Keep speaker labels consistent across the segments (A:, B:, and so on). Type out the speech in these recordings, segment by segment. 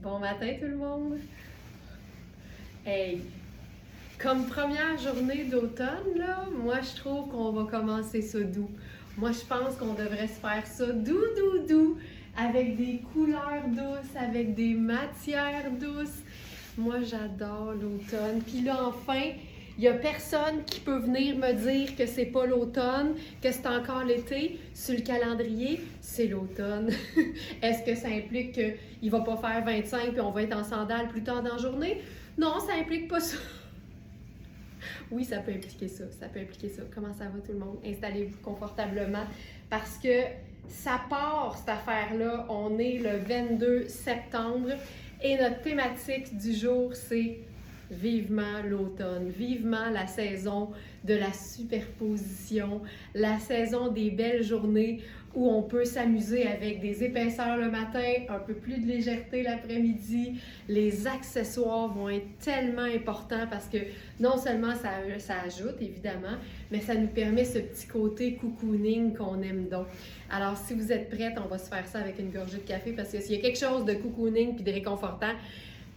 A: Bon matin tout le monde! Hey! Comme première journée d'automne, là, moi je trouve qu'on va commencer ça doux. Moi je pense qu'on devrait se faire ça doux, avec des couleurs douces, avec des matières douces. Moi j'adore l'automne. Puis là enfin, il n'y a personne qui peut venir me dire que c'est pas l'automne, que c'est encore l'été. Sur le calendrier, c'est l'automne. Est-ce que ça implique qu'il va pas faire 25 et on va être en sandales plus tard dans la journée? Non, ça implique pas ça. Oui, ça peut impliquer ça. Comment ça va tout le monde? Installez-vous confortablement parce que ça part, cette affaire-là. On est le 22 septembre et notre thématique du jour, c'est vivement l'automne, vivement la saison de la superposition, la saison des belles journées où on peut s'amuser avec des épaisseurs le matin, un peu plus de légèreté l'après-midi. Les accessoires vont être tellement importants parce que non seulement ça ajoute évidemment, mais ça nous permet ce petit côté cocooning qu'on aime donc. Alors si vous êtes prêtes, on va se faire ça avec une gorgée de café parce que s'il y a quelque chose de cocooning puis de réconfortant,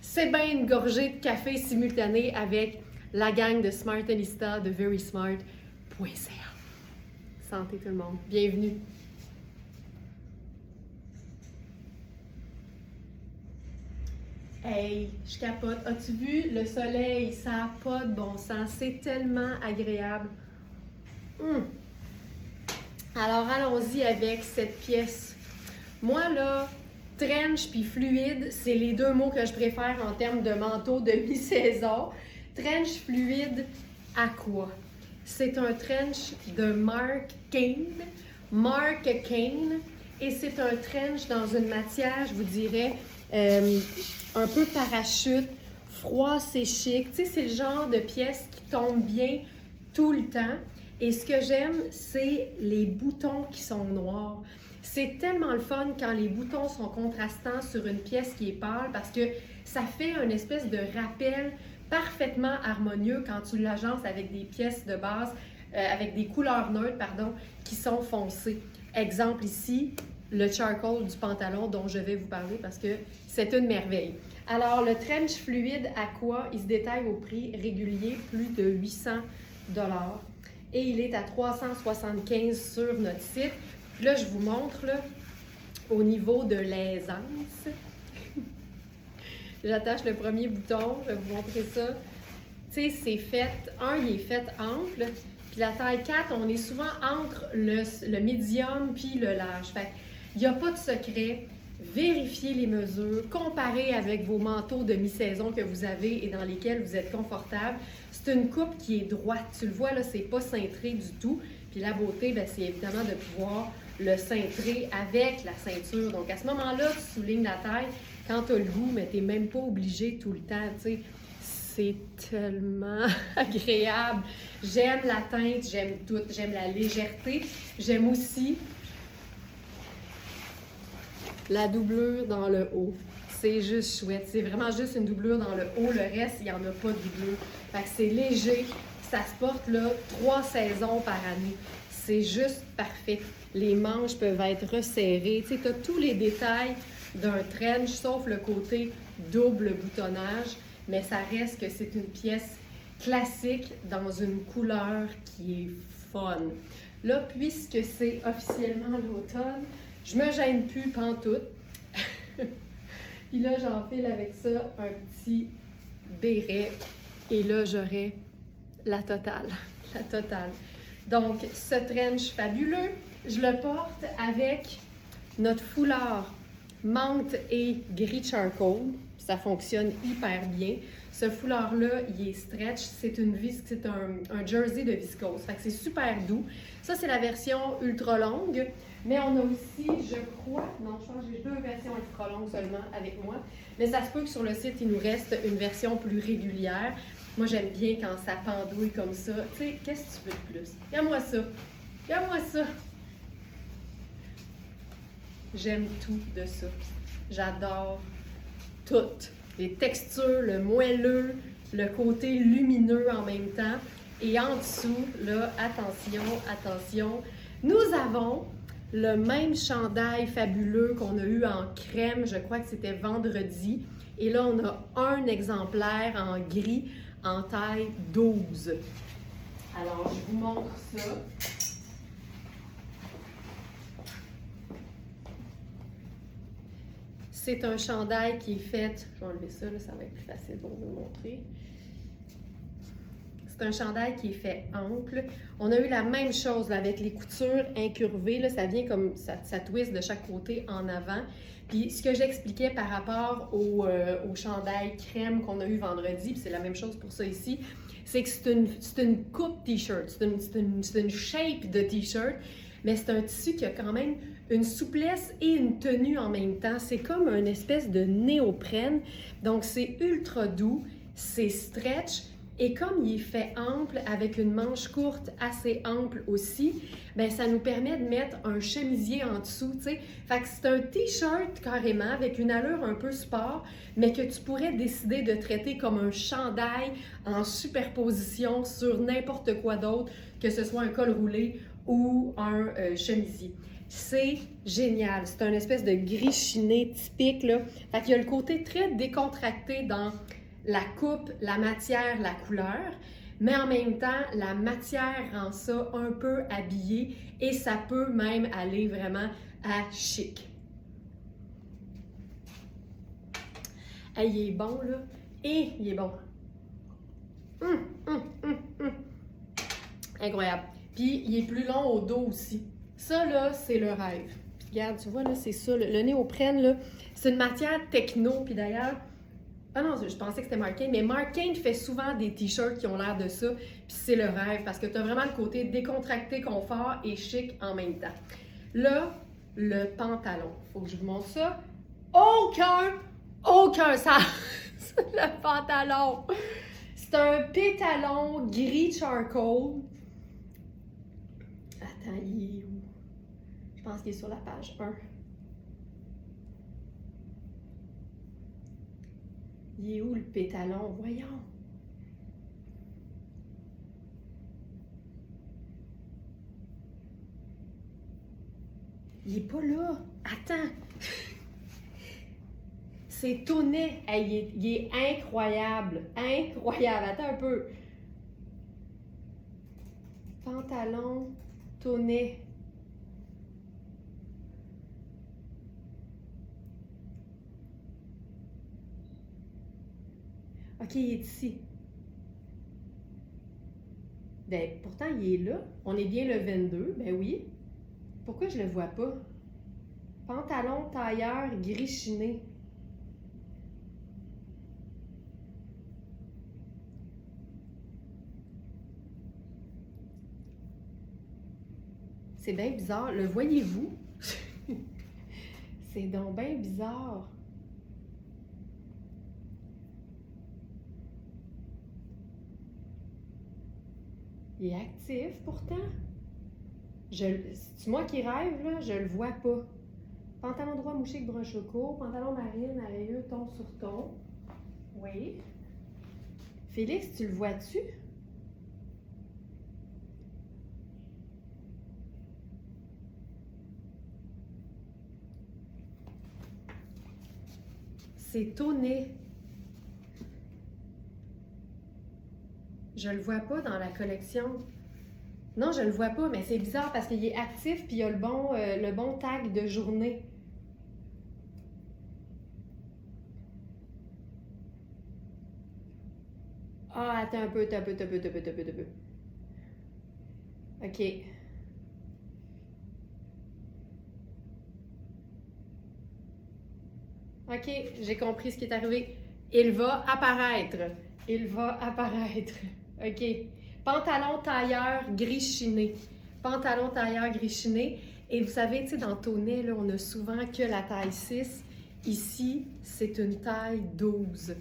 A: c'est bien une gorgée de café simultanée avec la gang de Smartista de verysmart.ca. Santé tout le monde, bienvenue! Hey, je capote. As-tu vu le soleil? Ça n'a pas de bon sens. C'est tellement agréable. Alors, allons-y avec cette pièce. Moi, là, trench puis fluide, c'est les deux mots que je préfère en termes de manteau de mi-saison. Trench fluide aqua. C'est un trench de Mark Kane. Et c'est un trench dans une matière, je vous dirais, un peu parachute, froid, c'est chic. Tu sais, c'est le genre de pièce qui tombe bien tout le temps. Et ce que j'aime, c'est les boutons qui sont noirs. C'est tellement le fun quand les boutons sont contrastants sur une pièce qui est pâle parce que ça fait une espèce de rappel parfaitement harmonieux quand tu l'agences avec des pièces de base, avec des couleurs neutres, qui sont foncées. Exemple ici, le charcoal du pantalon dont je vais vous parler parce que c'est une merveille. Alors, le trench fluide aqua, il se détaille au prix régulier, plus de 800 $. Et il est à 375 sur notre site. Puis là, je vous montre, là, au niveau de l'aisance. J'attache le premier bouton, je vais vous montrer ça. Tu sais, c'est fait, il est fait ample. Puis la taille 4, on est souvent entre le médium puis le large. Fait il n'y a pas de secret. Vérifiez les mesures, comparez avec vos manteaux de mi-saison que vous avez et dans lesquels vous êtes confortable. C'est une coupe qui est droite. Tu le vois, là, c'est pas cintré du tout. Puis la beauté, bien, c'est évidemment de pouvoir le cintrer avec la ceinture. Donc à ce moment-là, tu soulignes la taille quand tu as le goût, mais tu n'es même pas obligé tout le temps, tu sais. C'est tellement agréable. J'aime la teinte, j'aime tout. J'aime la légèreté. J'aime aussi la doublure dans le haut. C'est juste chouette. C'est vraiment juste une doublure dans le haut. Le reste, il n'y en a pas de doublure. Fait que c'est léger. Ça se porte là 3 saisons par année. C'est juste parfait. Les manches peuvent être resserrées. Tu sais, tu as tous les détails d'un trench, sauf le côté double boutonnage. Mais ça reste que c'est une pièce classique dans une couleur qui est fun. Là, puisque c'est officiellement l'automne, je me gêne plus pantoute. Puis là, j'enfile avec ça un petit béret. Et là, j'aurai la totale. La totale. Donc, ce trench fabuleux, je le porte avec notre foulard menthe et gris charcoal. Ça fonctionne hyper bien. Ce foulard-là, il est stretch. C'est un jersey de viscose. Fait que c'est super doux. Ça, c'est la version ultra longue. Mais on a aussi, je crois, non, je pense que j'ai 2 versions ultra longues seulement avec moi. Mais ça se peut que sur le site, il nous reste une version plus régulière. Moi, j'aime bien quand ça pendouille comme ça. Tu sais, qu'est-ce que tu veux de plus? Regarde-moi ça. Regarde-moi ça. J'aime tout de ça. J'adore tout. Les textures, le moelleux, le côté lumineux en même temps. Et en dessous, là, attention, attention, nous avons le même chandail fabuleux qu'on a eu en crème, je crois que c'était vendredi. Et là, on a un exemplaire en gris en taille 12. Alors, je vous montre ça. C'est un chandail qui est fait, je vais enlever ça, là, ça va être plus facile pour vous le montrer. C'est un chandail qui est fait ample. On a eu la même chose là, avec les coutures incurvées. Là, ça vient comme ça twist de chaque côté en avant. Puis ce que j'expliquais par rapport au chandail crème qu'on a eu vendredi, puis c'est la même chose pour ça ici, c'est que c'est une coupe t-shirt, c'est une shape de t-shirt, mais c'est un tissu qui a quand même une souplesse et une tenue en même temps. C'est comme une espèce de néoprène. Donc c'est ultra doux, c'est stretch. Et comme il est fait ample, avec une manche courte assez ample aussi, bien, ça nous permet de mettre un chemisier en dessous, tu sais. Fait que c'est un t-shirt carrément, avec une allure un peu sport, mais que tu pourrais décider de traiter comme un chandail en superposition sur n'importe quoi d'autre, que ce soit un col roulé ou un chemisier. C'est génial. C'est un espèce de gris chiné typique, là. Fait qu'il y a le côté très décontracté dans la coupe, la matière, la couleur, mais en même temps, la matière rend ça un peu habillé et ça peut même aller vraiment à chic. Hey, il est bon, là. Et il est bon. Incroyable. Puis, il est plus long au dos aussi. Ça, là, c'est le rêve. Puis, regarde, tu vois, là, c'est ça. Le néoprène, là, c'est une matière techno. Puis d'ailleurs, ah non, je pensais que c'était Marc Cain, mais Marc Cain fait souvent des t-shirts qui ont l'air de ça, puis c'est le rêve, parce que tu as vraiment le côté décontracté, confort et chic en même temps. Là, le pantalon, faut que je vous montre ça. Aucun sens, le pantalon. C'est un pétalon gris charcoal. Attends, il est où? Je pense qu'il est sur la page 1. Il est où le pétalon? Voyons. Il est pas là. Attends. C'est tonnet. Hey, il est incroyable. Incroyable. Attends un peu. Pantalon, tonnet. OK, il est ici. Ben, pourtant, il est là. On est bien le 22. Ben oui. Pourquoi je le vois pas? Pantalon, tailleur, gris chiné. C'est bien bizarre. Le voyez-vous? C'est donc bien bizarre. Il est actif pourtant. C'est moi qui rêve, là, je le vois pas. Pantalon droit mouché avec brun choco, pantalon marine, arayeux, ton sur ton. Oui. Félix, tu le vois-tu? C'est tonné. Je le vois pas dans la collection. Non, je le vois pas, mais c'est bizarre parce qu'il est actif puis il y a le bon tag de journée. Ah, attends un peu. OK. OK, j'ai compris ce qui est arrivé. Il va apparaître. OK. Pantalon tailleur gris chiné. Pantalon tailleur gris chiné. Et vous savez, tu sais, dans tonnet, là, on a souvent que la taille 6. Ici, c'est une taille 12.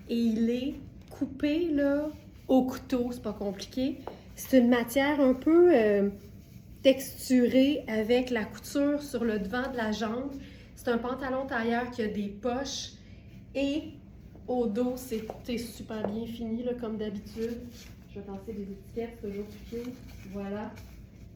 A: Et il est coupé, là, au couteau. C'est pas compliqué. C'est une matière un peu texturée avec la couture sur le devant de la jambe. C'est un pantalon tailleur qui a des poches. Et au dos, c'est super bien fini, là, comme d'habitude. Je vais passer les étiquettes, c'est toujours cute. Voilà.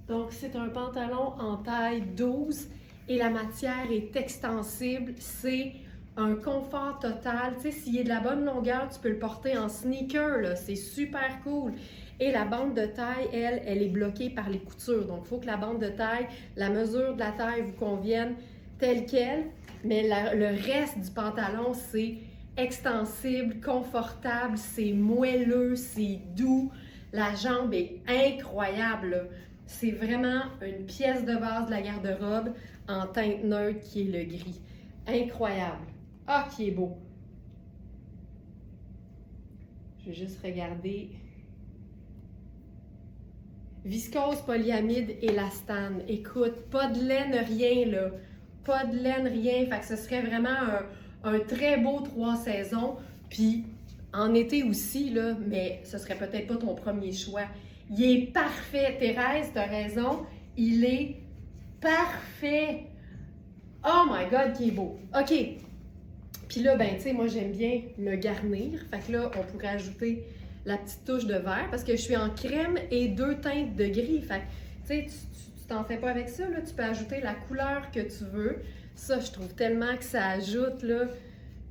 A: Donc, c'est un pantalon en taille 12 et la matière est extensible. C'est un confort total. Tu sais, s'il est de la bonne longueur, tu peux le porter en sneaker, là. C'est super cool. Et la bande de taille, elle est bloquée par les coutures. Donc, il faut que la bande de taille, la mesure de la taille vous convienne telle qu'elle. Mais le reste du pantalon, c'est extensible, confortable, c'est moelleux, c'est doux. La jambe est incroyable, là. C'est vraiment une pièce de base de la garde-robe en teinte neutre qui est le gris. Incroyable. Ah, qui est beau. Je vais juste regarder. Viscose, polyamide, élastane. Écoute, pas de laine, rien là. Pas de laine, rien. Fait que ce serait vraiment un très beau 3 saisons. Puis en été aussi, là, mais ce serait peut-être pas ton premier choix. Il est parfait. Thérèse, t'as raison. Il est parfait. Oh my God, qui est beau. OK. Puis là, ben, tu sais, moi, j'aime bien me garnir. Fait que là, on pourrait ajouter la petite touche de vert parce que je suis en crème et 2 teintes de gris. Fait que, tu sais, tu t'en fais pas avec ça, là. Tu peux ajouter la couleur que tu veux. Ça, je trouve tellement que ça ajoute, là.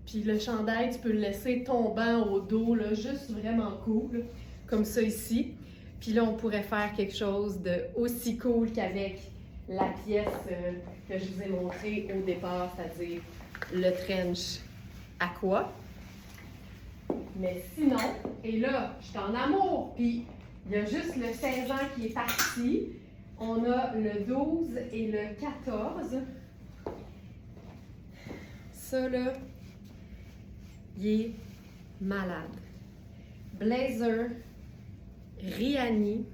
A: Puis le chandail, tu peux le laisser tombant au dos, là. Juste vraiment cool, là. Comme ça ici. Puis là, on pourrait faire quelque chose de aussi cool qu'avec la pièce que je vous ai montrée au départ, c'est-à-dire le trench aqua. Mais sinon, et là, je suis en amour, puis il y a juste le 16 ans qui est parti. On a le 12 et le 14. Ça, là, il est malade. Blazer, Rihanni,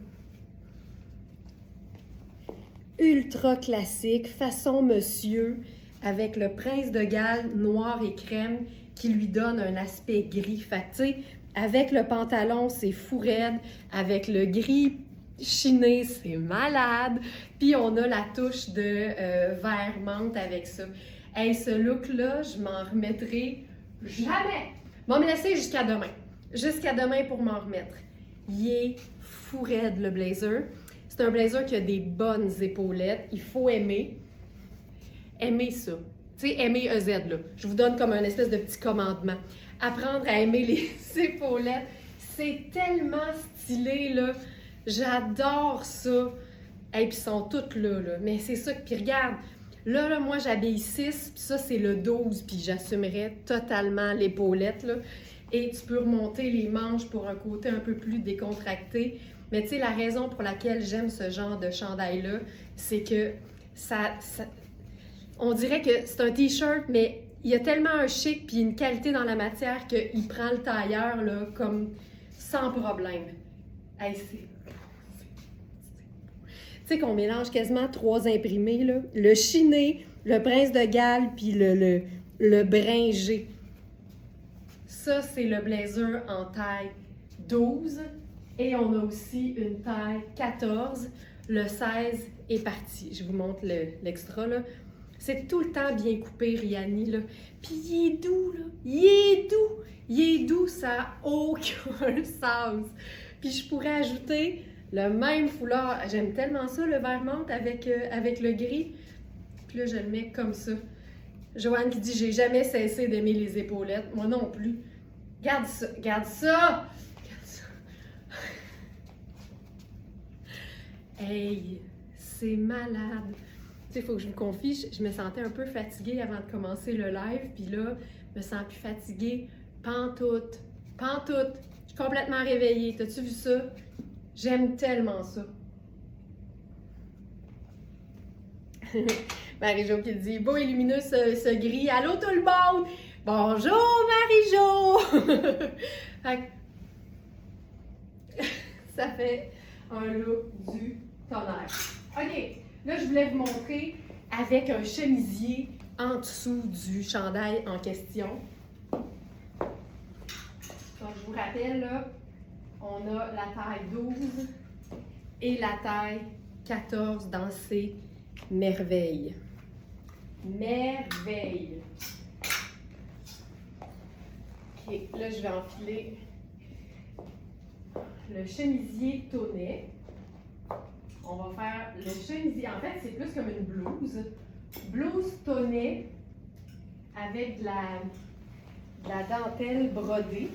A: ultra classique, façon monsieur, avec le prince de Galles noir et crème qui lui donne un aspect gris. Fait que, tu sais, avec le pantalon, c'est fou raide. Avec le gris chiné, c'est malade. Puis on a la touche de vert menthe avec ça. Hey, ce look-là, je m'en remettrai jamais. Je vais me laisser jusqu'à demain. Jusqu'à demain pour m'en remettre. Il est fou raide, le blazer. C'est un blazer qui a des bonnes épaulettes. Il faut aimer. Aimer ça. Tu sais, aimer EZ, là. Je vous donne comme un espèce de petit commandement. Apprendre à aimer les épaulettes. C'est tellement stylé, là. J'adore ça. Et puis ils sont toutes là, là. Mais c'est ça. Puis regarde, là, moi, j'habille 6, puis ça, c'est le 12, puis j'assumerais totalement l'épaulette, là. Et tu peux remonter les manches pour un côté un peu plus décontracté. Mais tu sais, la raison pour laquelle j'aime ce genre de chandail-là, c'est que on dirait que c'est un t-shirt, mais il y a tellement un chic puis une qualité dans la matière qu'il prend le tailleur, là, comme sans problème. Hey, tu sais qu'on mélange quasiment 3 imprimés, là. Le chiné, le prince de Galles, puis le bringé. Ça, c'est le blazer en taille 12. Et on a aussi une taille 14. Le 16 est parti. Je vous montre l'extra, là. C'est tout le temps bien coupé, Rihanni, là. Puis il est doux, là. Il est doux. Il est doux, ça n'a aucun sens. Puis je pourrais ajouter le même foulard. J'aime tellement ça, le vert menthe avec le gris. Puis là, je le mets comme ça. Joanne qui dit « J'ai jamais cessé d'aimer les épaulettes. » Moi non plus. Regarde ça, regarde ça! Regarde ça! Hey, c'est malade! Tu sais, il faut que je me confie, je me sentais un peu fatiguée avant de commencer le live, puis là, je me sens plus fatiguée. Pantoute! Pantoute! Je suis complètement réveillée. T'as-tu vu ça? J'aime tellement ça. Marie-Jo qui dit « Beau et lumineux ce gris. Allô tout le monde! Bonjour Marie-Jo! » Ça fait un look du tonnerre. OK, là je voulais vous montrer avec un chemisier en dessous du chandail en question. Donc je vous rappelle, là, on a la taille 12 et la taille 14 dans ces merveilles. Merveille! OK, là, je vais enfiler le chemisier tonnet. on va faire le chemisier. En fait, c'est plus comme une blouse. Blouse tonnée avec de la dentelle brodée.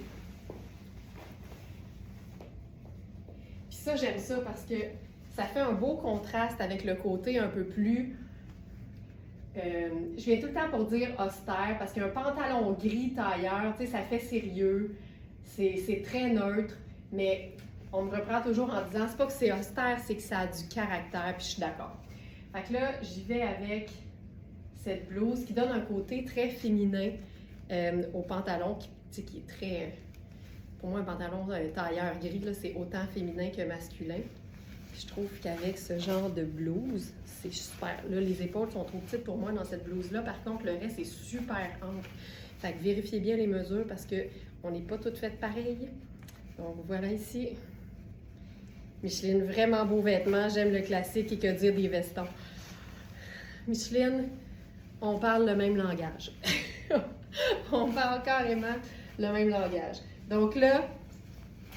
A: Puis ça, j'aime ça parce que ça fait un beau contraste avec le côté un peu plus... je viens tout le temps pour dire austère parce qu'un pantalon gris tailleur, tu sais, ça fait sérieux, c'est très neutre, mais on me reprend toujours en disant c'est pas que c'est austère, c'est que ça a du caractère, puis je suis d'accord. Fait que là, j'y vais avec cette blouse qui donne un côté très féminin au pantalon, qui est très... Pour moi, un pantalon tailleur gris, là, c'est autant féminin que masculin. Je trouve qu'avec ce genre de blouse, c'est super. Là, les épaules sont trop petites pour moi dans cette blouse-là. Par contre, le reste est super ample. Fait que vérifiez bien les mesures parce qu'on n'est pas toutes faites pareilles. Donc, voilà ici. Micheline, vraiment beau vêtement. J'aime le classique et que dire des vestons. Micheline, on parle le même langage. On parle carrément le même langage. Donc là,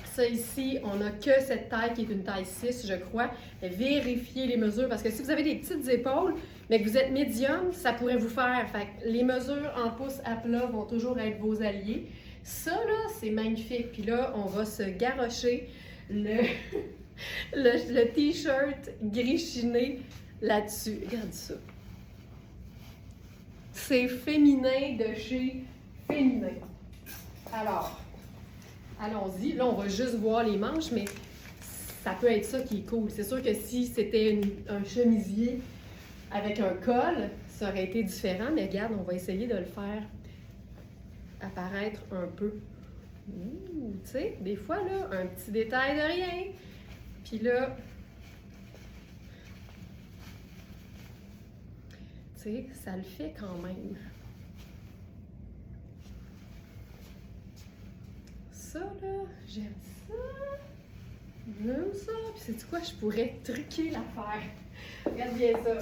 A: ça ici, on n'a que cette taille qui est une taille 6, je crois. Vérifiez les mesures parce que si vous avez des petites épaules, mais que vous êtes médium, ça pourrait vous faire. Fait que les mesures en pouces à plat vont toujours être vos alliés. Ça, là, c'est magnifique. Puis là, on va se garrocher le t-shirt gris chiné là-dessus. Regarde ça. C'est féminin de chez féminin. Alors, allons-y. Là, on va juste voir les manches, mais ça peut être ça qui est cool. C'est sûr que si c'était un chemisier avec un col, ça aurait été différent, mais regarde, on va essayer de le faire apparaître un peu. Ouh, tu sais, des fois, là, un petit détail de rien. Puis là, tu sais, ça le fait quand même. Ça, là, j'aime ça. J'aime ça. Puis sais-tu quoi? Je pourrais truquer l'affaire. Regarde bien ça.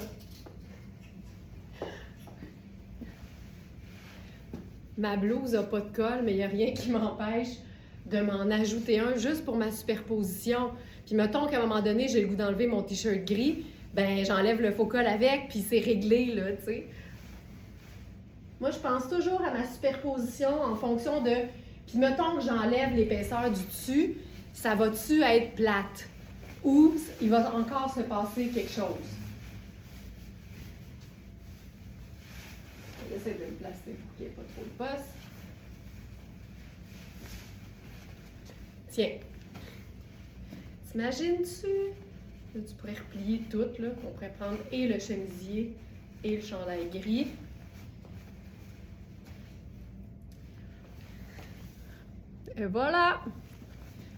A: Ma blouse n'a pas de col, mais il n'y a rien qui m'empêche de m'en ajouter un juste pour ma superposition. Puis mettons qu'à un moment donné, j'ai le goût d'enlever mon t-shirt gris, ben j'enlève le faux col avec, puis c'est réglé, là, tu sais. Moi, je pense toujours à ma superposition en fonction de... Puis mettons que j'enlève l'épaisseur du dessus, ça va-tu être plate? Ou il va encore se passer quelque chose? J'essaie de le placer pour qu'il n'y ait pas trop de bosse. Tiens. T'imagines-tu? Là, tu pourrais replier tout, là. On pourrait prendre et le chemisier et le chandail gris. Et voilà!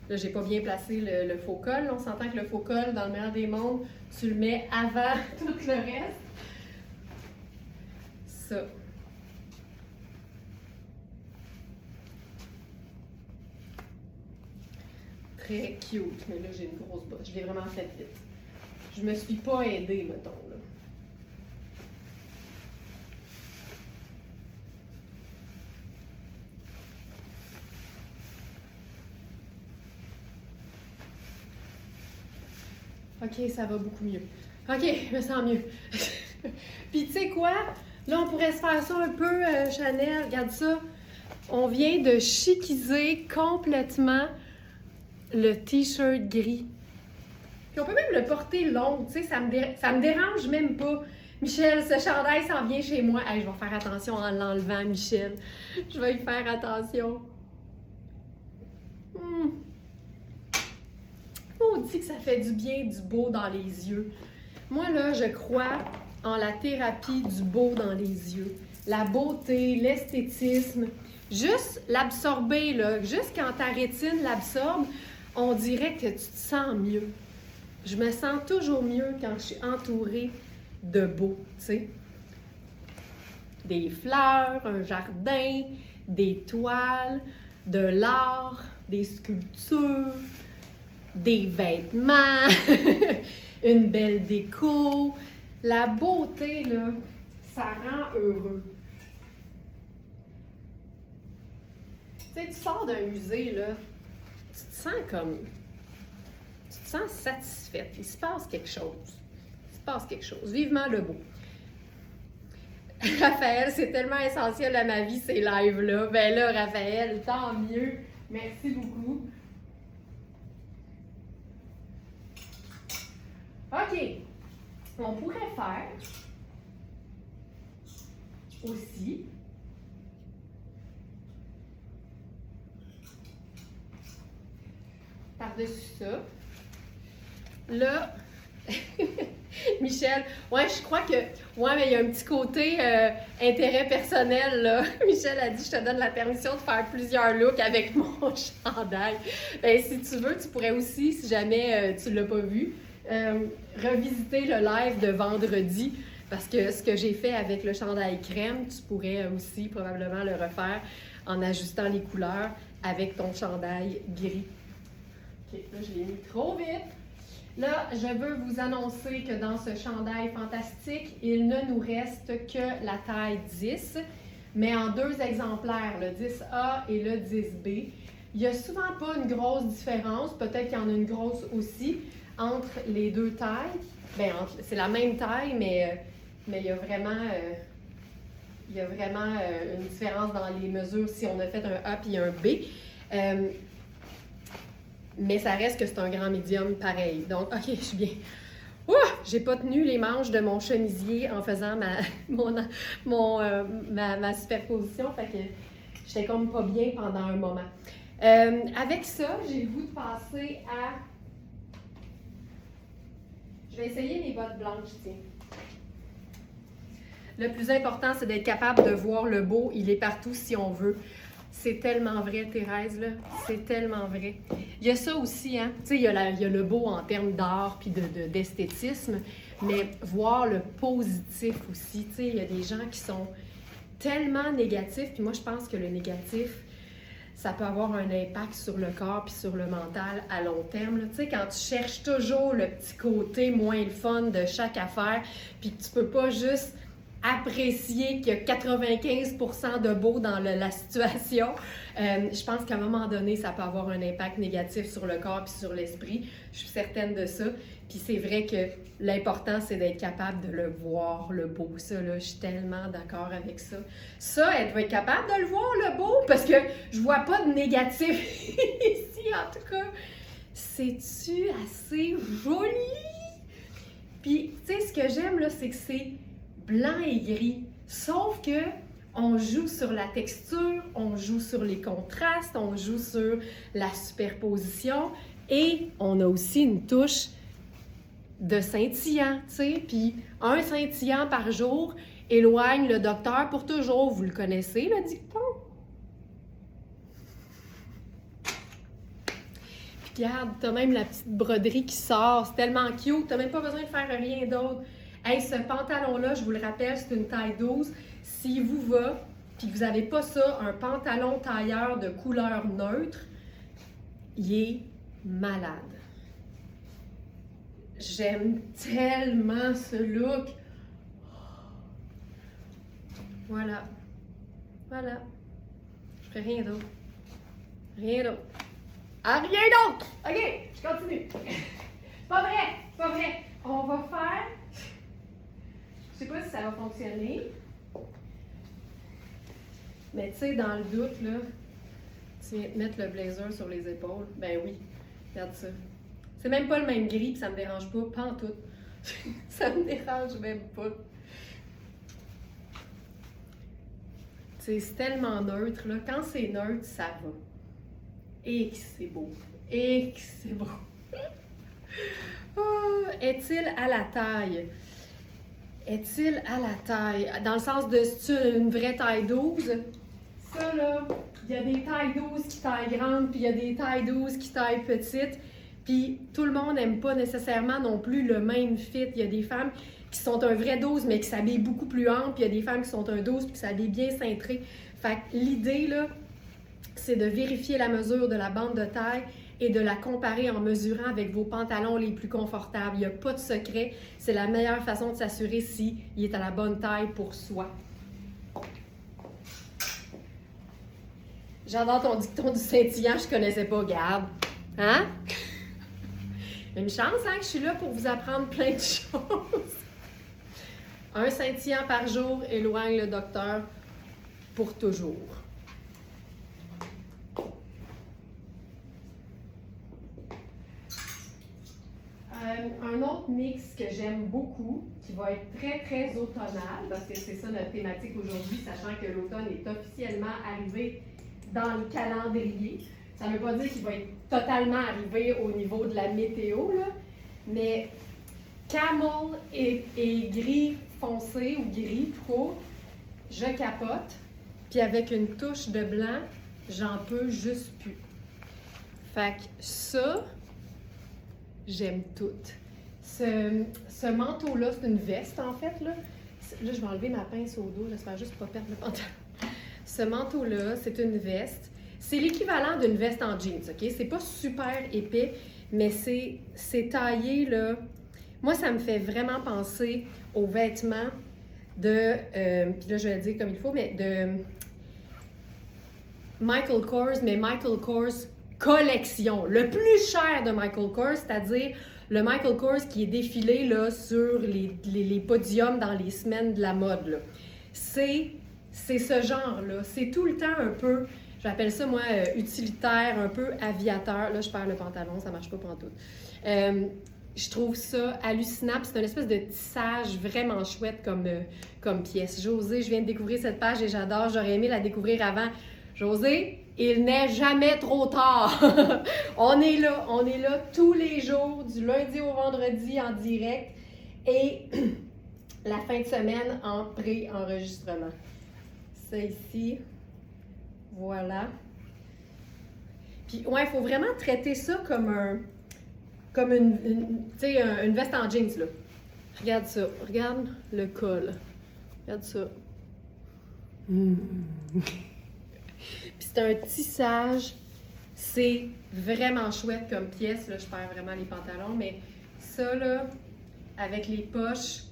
A: Là, j'ai pas bien placé le faux col. Là, on s'entend que le faux col, dans le meilleur des mondes, tu le mets avant tout le reste. Ça. Très cute, mais là, j'ai une grosse bosse. Je l'ai vraiment fait vite. Je me suis pas aidée, mettons, là. OK, ça va beaucoup mieux. OK, je me sens mieux. Puis tu sais quoi? Là, on pourrait se faire ça un peu, Chanel. Regarde ça. On vient de chiquiser complètement le t-shirt gris. Puis on peut même le porter long, tu sais, ça me dérange même pas. Michel, ce chandail s'en vient chez moi. Hey, je vais faire attention en l'enlevant, Michel. Je vais y faire attention. On dit que ça fait du bien, du beau dans les yeux. Moi, là, je crois en la thérapie du beau dans les yeux. La beauté, l'esthétisme. Juste l'absorber, là. Juste quand ta rétine l'absorbe, on dirait que tu te sens mieux. Je me sens toujours mieux quand je suis entourée de beau, tu sais. Des fleurs, un jardin, des toiles, de l'art, des sculptures, des vêtements, une belle déco. La beauté, là, ça rend heureux. Tu sais, tu sors d'un musée, là, tu te sens te sens satisfaite. Il se passe quelque chose. Il se passe quelque chose. Vivement le beau. Raphaël, c'est tellement essentiel à ma vie, ces lives-là. Ben là, Raphaël, tant mieux. Merci beaucoup. OK. On pourrait faire aussi par-dessus ça. Là, Michel, ouais, je crois que, ouais, mais il y a un petit côté intérêt personnel, là. Michel a dit, je te donne la permission de faire plusieurs looks avec mon chandail. Ben, si tu veux, tu pourrais aussi, si jamais tu l'as pas vu, revisiter le live de vendredi, parce que ce que j'ai fait avec le chandail crème, tu pourrais aussi probablement le refaire en ajustant les couleurs avec ton chandail gris. OK, là, je l'ai mis trop vite. Là, je veux vous annoncer que dans ce chandail fantastique, il ne nous reste que la taille 10, mais en 2 exemplaires, le 10A et le 10B. Il n'y a souvent pas une grosse différence, peut-être qu'il y en a une grosse aussi, entre les 2 tailles. Bien, c'est la même taille, mais il y a vraiment, une différence dans les mesures si on a fait un A et un B. Mais ça reste que c'est un grand médium pareil. Donc, OK, je suis bien. Ouh! J'ai pas tenu les manches de mon chemisier en faisant ma superposition. Fait que j'étais comme pas bien pendant un moment. Avec ça, j'ai le goût de passer à... Je vais essayer mes bottes blanches, tiens. Le plus important, c'est d'être capable de voir le beau. Il est partout si on veut. C'est tellement vrai, Thérèse, là. C'est tellement vrai. Il y a ça aussi, hein. Tu sais, il y a le beau en termes d'art puis d'esthétisme, mais voir le positif aussi. Tu sais, il y a des gens qui sont tellement négatifs, puis moi, je pense que le négatif, ça peut avoir un impact sur le corps puis sur le mental à long terme. Tu sais, quand tu cherches toujours le petit côté moins le fun de chaque affaire, puis que tu peux pas juste apprécier qu'il y a 95% de beau dans la situation, je pense qu'à un moment donné, ça peut avoir un impact négatif sur le corps puis sur l'esprit. Je suis certaine de ça. Puis c'est vrai que l'important, c'est d'être capable de le voir, le beau. Ça, là, je suis tellement d'accord avec ça. Ça, elle doit être capable de le voir, le beau, parce que je vois pas de négatif ici, en tout cas. C'est-tu assez joli? Puis, tu sais, ce que j'aime, là, c'est que c'est blanc et gris, sauf que on joue sur la texture, on joue sur les contrastes, on joue sur la superposition et on a aussi une touche de scintillant, tu sais, puis un scintillant par jour éloigne le docteur pour toujours. Vous le connaissez, le dicton? Puis regarde, t'as même la petite broderie qui sort, c'est tellement cute, t'as même pas besoin de faire rien d'autre. Hey, ce pantalon-là, je vous le rappelle, c'est une taille 12. S'il vous va, puis que vous n'avez pas ça, un pantalon tailleur de couleur neutre, il est malade. J'aime tellement ce look. Voilà. Voilà. Je ferai rien d'autre. Rien d'autre. Ah, rien d'autre! OK, je continue. Pas vrai, pas vrai. On va faire... Je sais pas si ça va fonctionner. Mais tu sais, dans le doute, là, tu viens de mettre le blazer sur les épaules. Ben oui, regarde ça. C'est même pas le même gris, puis ça me dérange pas, pas en tout. Ça me dérange même pas. Tu sais, c'est tellement neutre, là. Quand c'est neutre, ça va. Et que c'est beau. Et que c'est beau. Oh, est-il à la taille? Est-il à la taille? Dans le sens de, c'est une vraie taille 12? Ça, là, il y a des tailles 12 qui taillent grandes, puis il y a des tailles 12 qui taillent petites. Puis tout le monde n'aime pas nécessairement non plus le même fit. Il y a des femmes qui sont un vrai 12, mais qui s'habillent beaucoup plus ample, puis il y a des femmes qui sont un 12, puis qui s'habillent bien cintré. Fait que l'idée, là, c'est de vérifier la mesure de la bande de taille et de la comparer en mesurant avec vos pantalons les plus confortables. Il n'y a pas de secret. C'est la meilleure façon de s'assurer s'il est à la bonne taille pour soi. J'adore ton dicton du scintillant, je connaissais pas, garde. Hein? Une chance, hein, que je suis là pour vous apprendre plein de choses. Un scintillant par jour éloigne le docteur pour toujours. Un autre mix que j'aime beaucoup, qui va être très, très automnal, parce que c'est ça notre thématique aujourd'hui, sachant que l'automne est officiellement arrivé dans le calendrier. Ça ne veut pas dire qu'il va être totalement arrivé au niveau de la météo, là, mais camel et gris foncé ou gris tout court, je capote. Puis avec une touche de blanc, j'en peux juste plus. Fait que ça, j'aime tout. Ce manteau-là, c'est une veste en fait. Là, je vais enlever ma pince au dos, j'espère juste pas perdre le pantalon. Ce manteau-là, c'est une veste. C'est l'équivalent d'une veste en jeans, OK? C'est pas super épais, mais c'est taillé, là. Moi, ça me fait vraiment penser aux vêtements de... puis là, je vais le dire comme il faut, mais de Michael Kors, mais Michael Kors collection. Le plus cher de Michael Kors, c'est-à-dire le Michael Kors qui est défilé là, sur les podiums dans les semaines de la mode. Là. C'est ce genre-là. C'est tout le temps un peu, j'appelle ça moi utilitaire, un peu aviateur. Là, je perds le pantalon, ça marche pas pantoute. Je trouve ça hallucinant. C'est une espèce de tissage vraiment chouette comme pièce. Josée, je viens de découvrir cette page et j'adore. J'aurais aimé la découvrir avant. Josée, il n'est jamais trop tard. On est là tous les jours, du lundi au vendredi en direct et la fin de semaine en pré-enregistrement. Ça ici, voilà. Puis ouais, il faut vraiment traiter ça comme une veste en jeans là. Regarde ça, regarde le col. Regarde ça. Puis c'est un tissage, c'est vraiment chouette comme pièce. Là, je perds vraiment les pantalons, mais ça, là, avec les poches,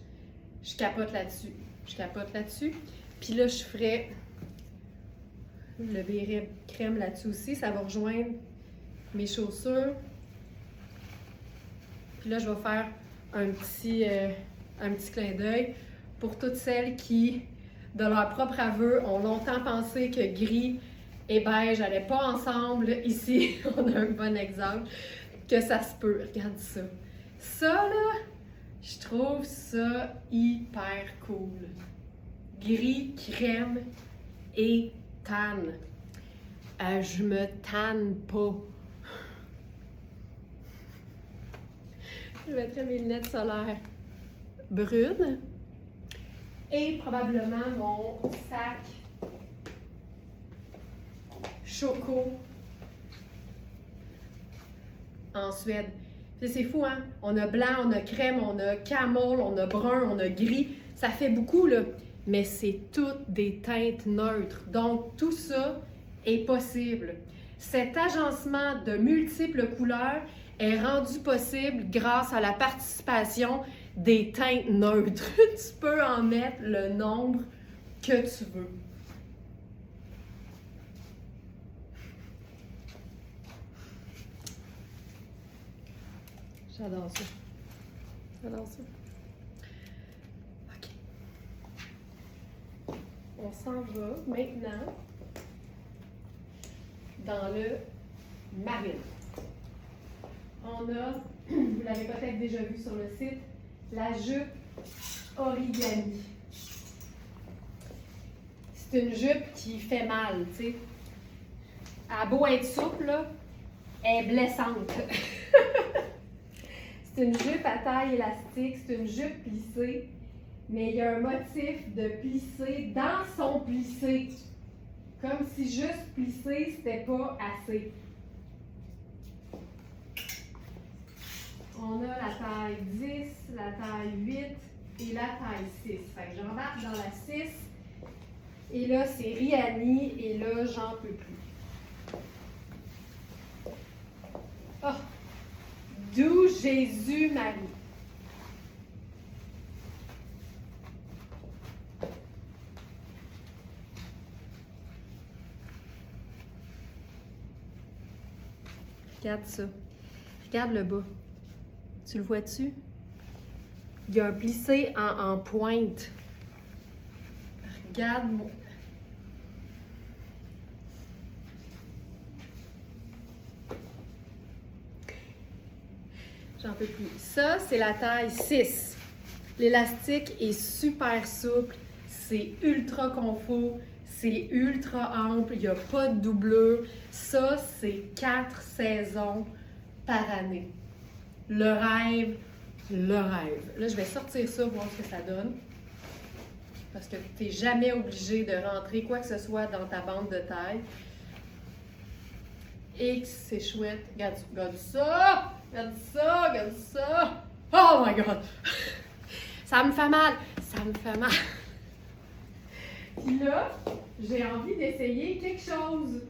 A: je capote là-dessus. Puis là, je ferais le béret crème là-dessus aussi. Ça va rejoindre mes chaussures. Puis là, je vais faire un petit clin d'œil pour toutes celles qui, de leur propre aveu, ont longtemps pensé que gris et beige n'allaient pas ensemble. Ici, on a un bon exemple que ça se peut. Regarde ça. Ça, là, je trouve ça hyper cool. Gris, crème et tan. Je me tanne pas. Je mettrai mes lunettes solaires brunes et probablement mon sac choco en Suède. C'est fou, hein? On a blanc, on a crème, on a camel, on a brun, on a gris. Ça fait beaucoup, là. Mais c'est toutes des teintes neutres. Donc, tout ça est possible. Cet agencement de multiples couleurs est rendu possible grâce à la participation des teintes neutres. Tu peux en mettre le nombre que tu veux. J'adore ça. J'adore ça. OK. On s'en va maintenant dans le marine. On a, vous l'avez peut-être déjà vu sur le site, la jupe origami. C'est une jupe qui fait mal, tu sais. Elle a beau être souple, là, elle est blessante. C'est une jupe à taille élastique, c'est une jupe plissée, mais il y a un motif de plissé dans son plissé. Comme si juste plisser, c'était pas assez. On a la taille 10, la taille 8 et la taille 6. Fait que j'embarque dans la 6. Et là, c'est Riani. Et là, j'en peux plus. Oh! D'où Jésus-Marie. Regarde ça. Regarde le bas. Tu le vois-tu? Il y a un plissé en pointe. Regarde-moi. J'en peux plus. Ça, c'est la taille 6. L'élastique est super souple. C'est ultra confort. C'est ultra ample. Il n'y a pas de doublure. Ça, c'est 4 saisons par année. Le rêve, le rêve. Là, je vais sortir ça, voir ce que ça donne. Parce que tu n'es jamais obligé de rentrer quoi que ce soit dans ta bande de taille. Et c'est chouette. Regarde ça! Regarde ça! Regarde ça! Oh my God! Ça me fait mal! Ça me fait mal! Puis là, j'ai envie d'essayer quelque chose.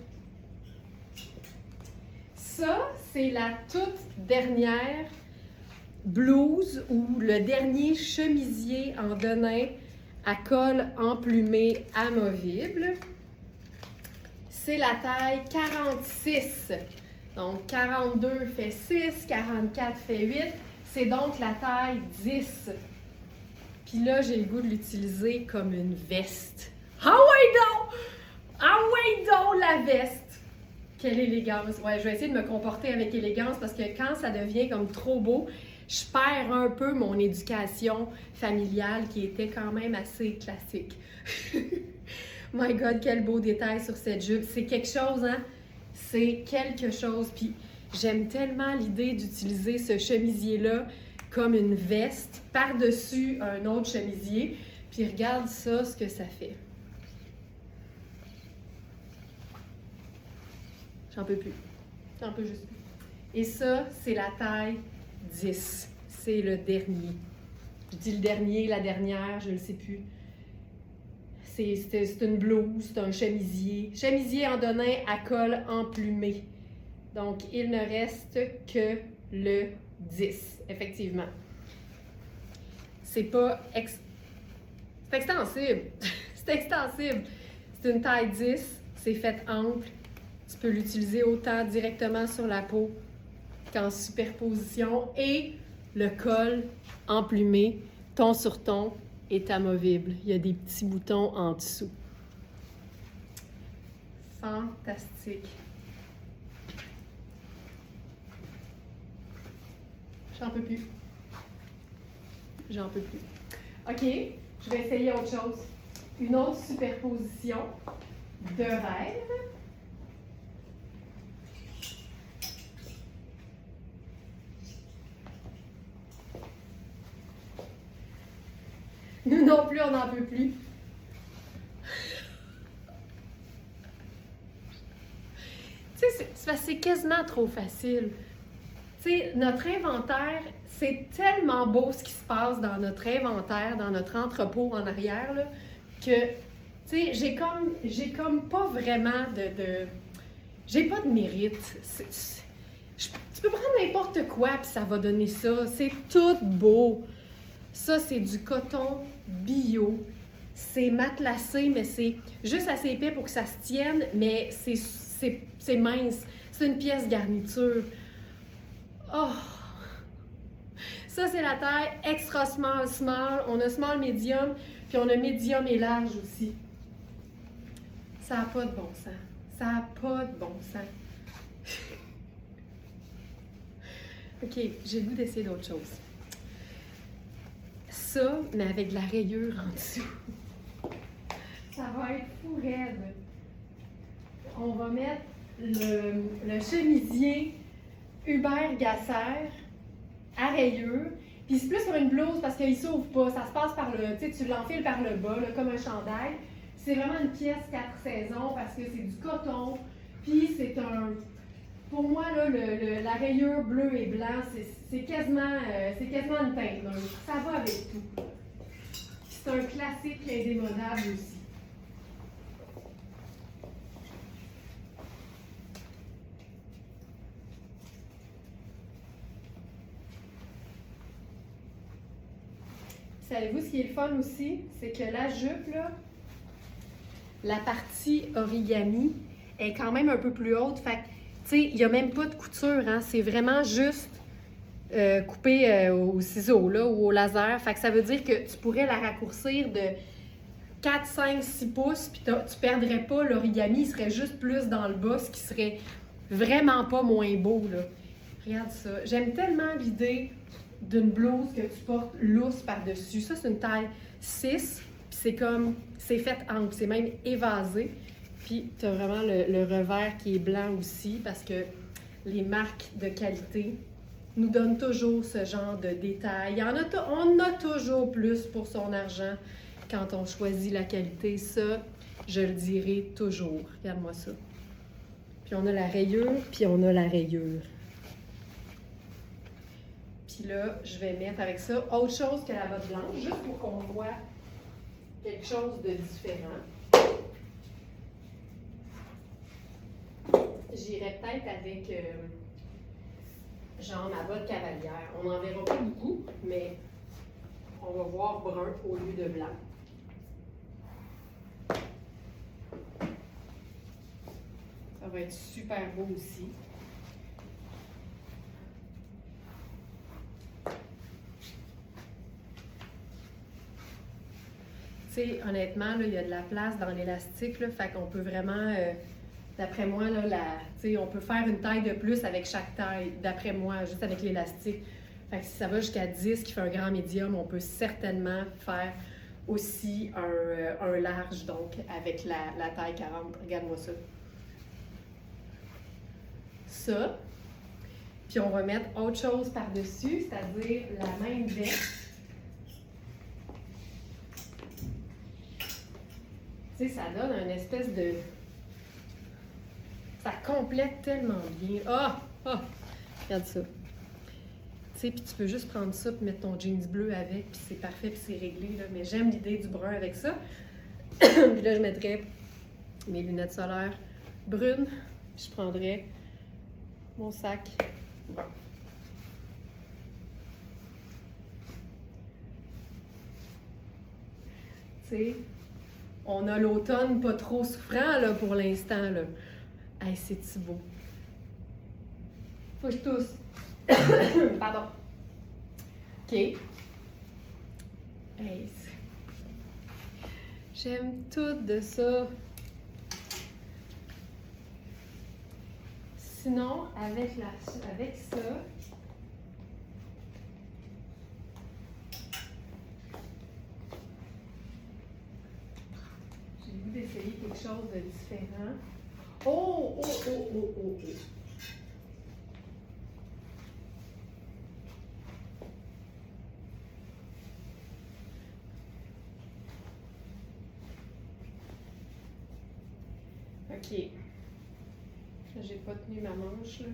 A: Ça, c'est la toute dernière blouse ou le dernier chemisier en denim à col emplumé amovible. C'est la taille 46. Donc, 42 fait 6, 44 fait 8. C'est donc la taille 10. Puis là, j'ai le goût de l'utiliser comme une veste. Ah ouais donc! Ah ouais donc la veste! Quelle élégance! Ouais, je vais essayer de me comporter avec élégance parce que quand ça devient comme trop beau, je perds un peu mon éducation familiale qui était quand même assez classique. My God, quel beau détail sur cette jupe. C'est quelque chose, hein? C'est quelque chose. Puis j'aime tellement l'idée d'utiliser ce chemisier-là comme une veste par-dessus un autre chemisier. Puis regarde ça, ce que ça fait. J'en peux plus. J'en peux juste plus. Et ça, c'est la taille 10. C'est le dernier. Je dis le dernier, la dernière, je ne sais plus. C'est une blouse, c'est un chemisier. Chemisier en denim à col emplumé. Donc, il ne reste que le 10, effectivement. C'est pas... C'est extensible. C'est extensible. C'est une taille 10, c'est fait ample. Tu peux l'utiliser autant directement sur la peau qu'en superposition. Et le col emplumé, ton sur ton, est amovible. Il y a des petits boutons en dessous. Fantastique. J'en peux plus. J'en peux plus. OK, je vais essayer autre chose. Une autre superposition de rêve. Nous non plus, on n'en peut plus. Tu sais, c'est quasiment trop facile. Tu sais, notre inventaire, c'est tellement beau ce qui se passe dans notre inventaire, dans notre entrepôt en arrière, là, que, tu sais, j'ai comme pas vraiment j'ai pas de mérite. Tu peux prendre n'importe quoi puis ça va donner ça. C'est tout beau. Ça, c'est du coton bio. C'est matelassé, mais c'est juste assez épais pour que ça se tienne, mais c'est mince. C'est une pièce garniture. Oh! Ça, c'est la taille extra small, small. On a small, medium, puis on a medium et large aussi. Ça n'a pas de bon sens. Ça n'a pas de bon sens. OK, j'ai le goût d'essayer d'autre chose. Ça, mais avec de la rayure en dessous. Ça va être fou raide. On va mettre le chemisier Hubert Gasser à rayure. Puis c'est plus pour une blouse parce qu'il ne s'ouvre pas. Ça se passe par le... Tu sais, tu l'enfiles par le bas, là, comme un chandail. C'est vraiment une pièce 4 saisons parce que c'est du coton. Puis c'est un... Pour moi, là, la rayure bleu et blanc, c'est quasiment une teinte. Là. Ça va avec tout. C'est un classique indémodable aussi. Savez-vous ce qui est le fun aussi? C'est que la jupe, là, la partie origami est quand même un peu plus haute. Fait que, tu sais, il n'y a même pas de couture, hein? C'est vraiment juste coupée au ciseau là, ou au laser. Fait que ça veut dire que tu pourrais la raccourcir de 4, 5, 6 pouces, puis tu perdrais pas l'origami, il serait juste plus dans le bas, ce qui serait vraiment pas moins beau, là. Regarde ça. J'aime tellement l'idée d'une blouse que tu portes lousse par-dessus. Ça, c'est une taille 6, puis c'est fait ample, c'est même évasé. Puis tu as vraiment le revers qui est blanc aussi, parce que les marques de qualité nous donnent toujours ce genre de détails. On a toujours plus pour son argent quand on choisit la qualité. Ça, je le dirai toujours. Regarde-moi ça. Puis on a la rayure, puis on a la rayure. Puis là, je vais mettre avec ça autre chose que la botte blanche, juste pour qu'on voit quelque chose de différent. J'irais peut-être avec genre ma botte cavalière. On n'en verra pas beaucoup, mais on va voir brun au lieu de blanc. Ça va être super beau aussi. Tu sais, honnêtement, là, il y a de la place dans l'élastique, là, fait qu'on peut vraiment, d'après moi, là, on peut faire une taille de plus avec chaque taille, d'après moi, juste avec l'élastique. Fait que si ça va jusqu'à 10, qui fait un grand médium, on peut certainement faire aussi un large, donc avec la taille 40. Regarde-moi ça. Ça. Puis on va mettre autre chose par-dessus, c'est-à-dire la même veste. Tu sais, ça donne une espèce de... Ça complète tellement bien. Ah! Ah! Regarde ça. Tu sais, puis tu peux juste prendre ça puis mettre ton jeans bleu avec, puis c'est parfait, puis c'est réglé, là. Mais j'aime l'idée du brun avec ça. Puis là, je mettrais mes lunettes solaires brunes, puis je prendrais mon sac brun. Tu sais, on a l'automne pas trop souffrant là, pour l'instant. Là. Hey, c'est-tu beau? Faut que je tousse. Pardon. OK. Hey, j'aime tout de ça. Sinon, avec ça, j'ai le goût d'essayer quelque chose de différent. Oh, oh, oh, oh, oh, oh. OK. J'ai pas tenu ma manche, là.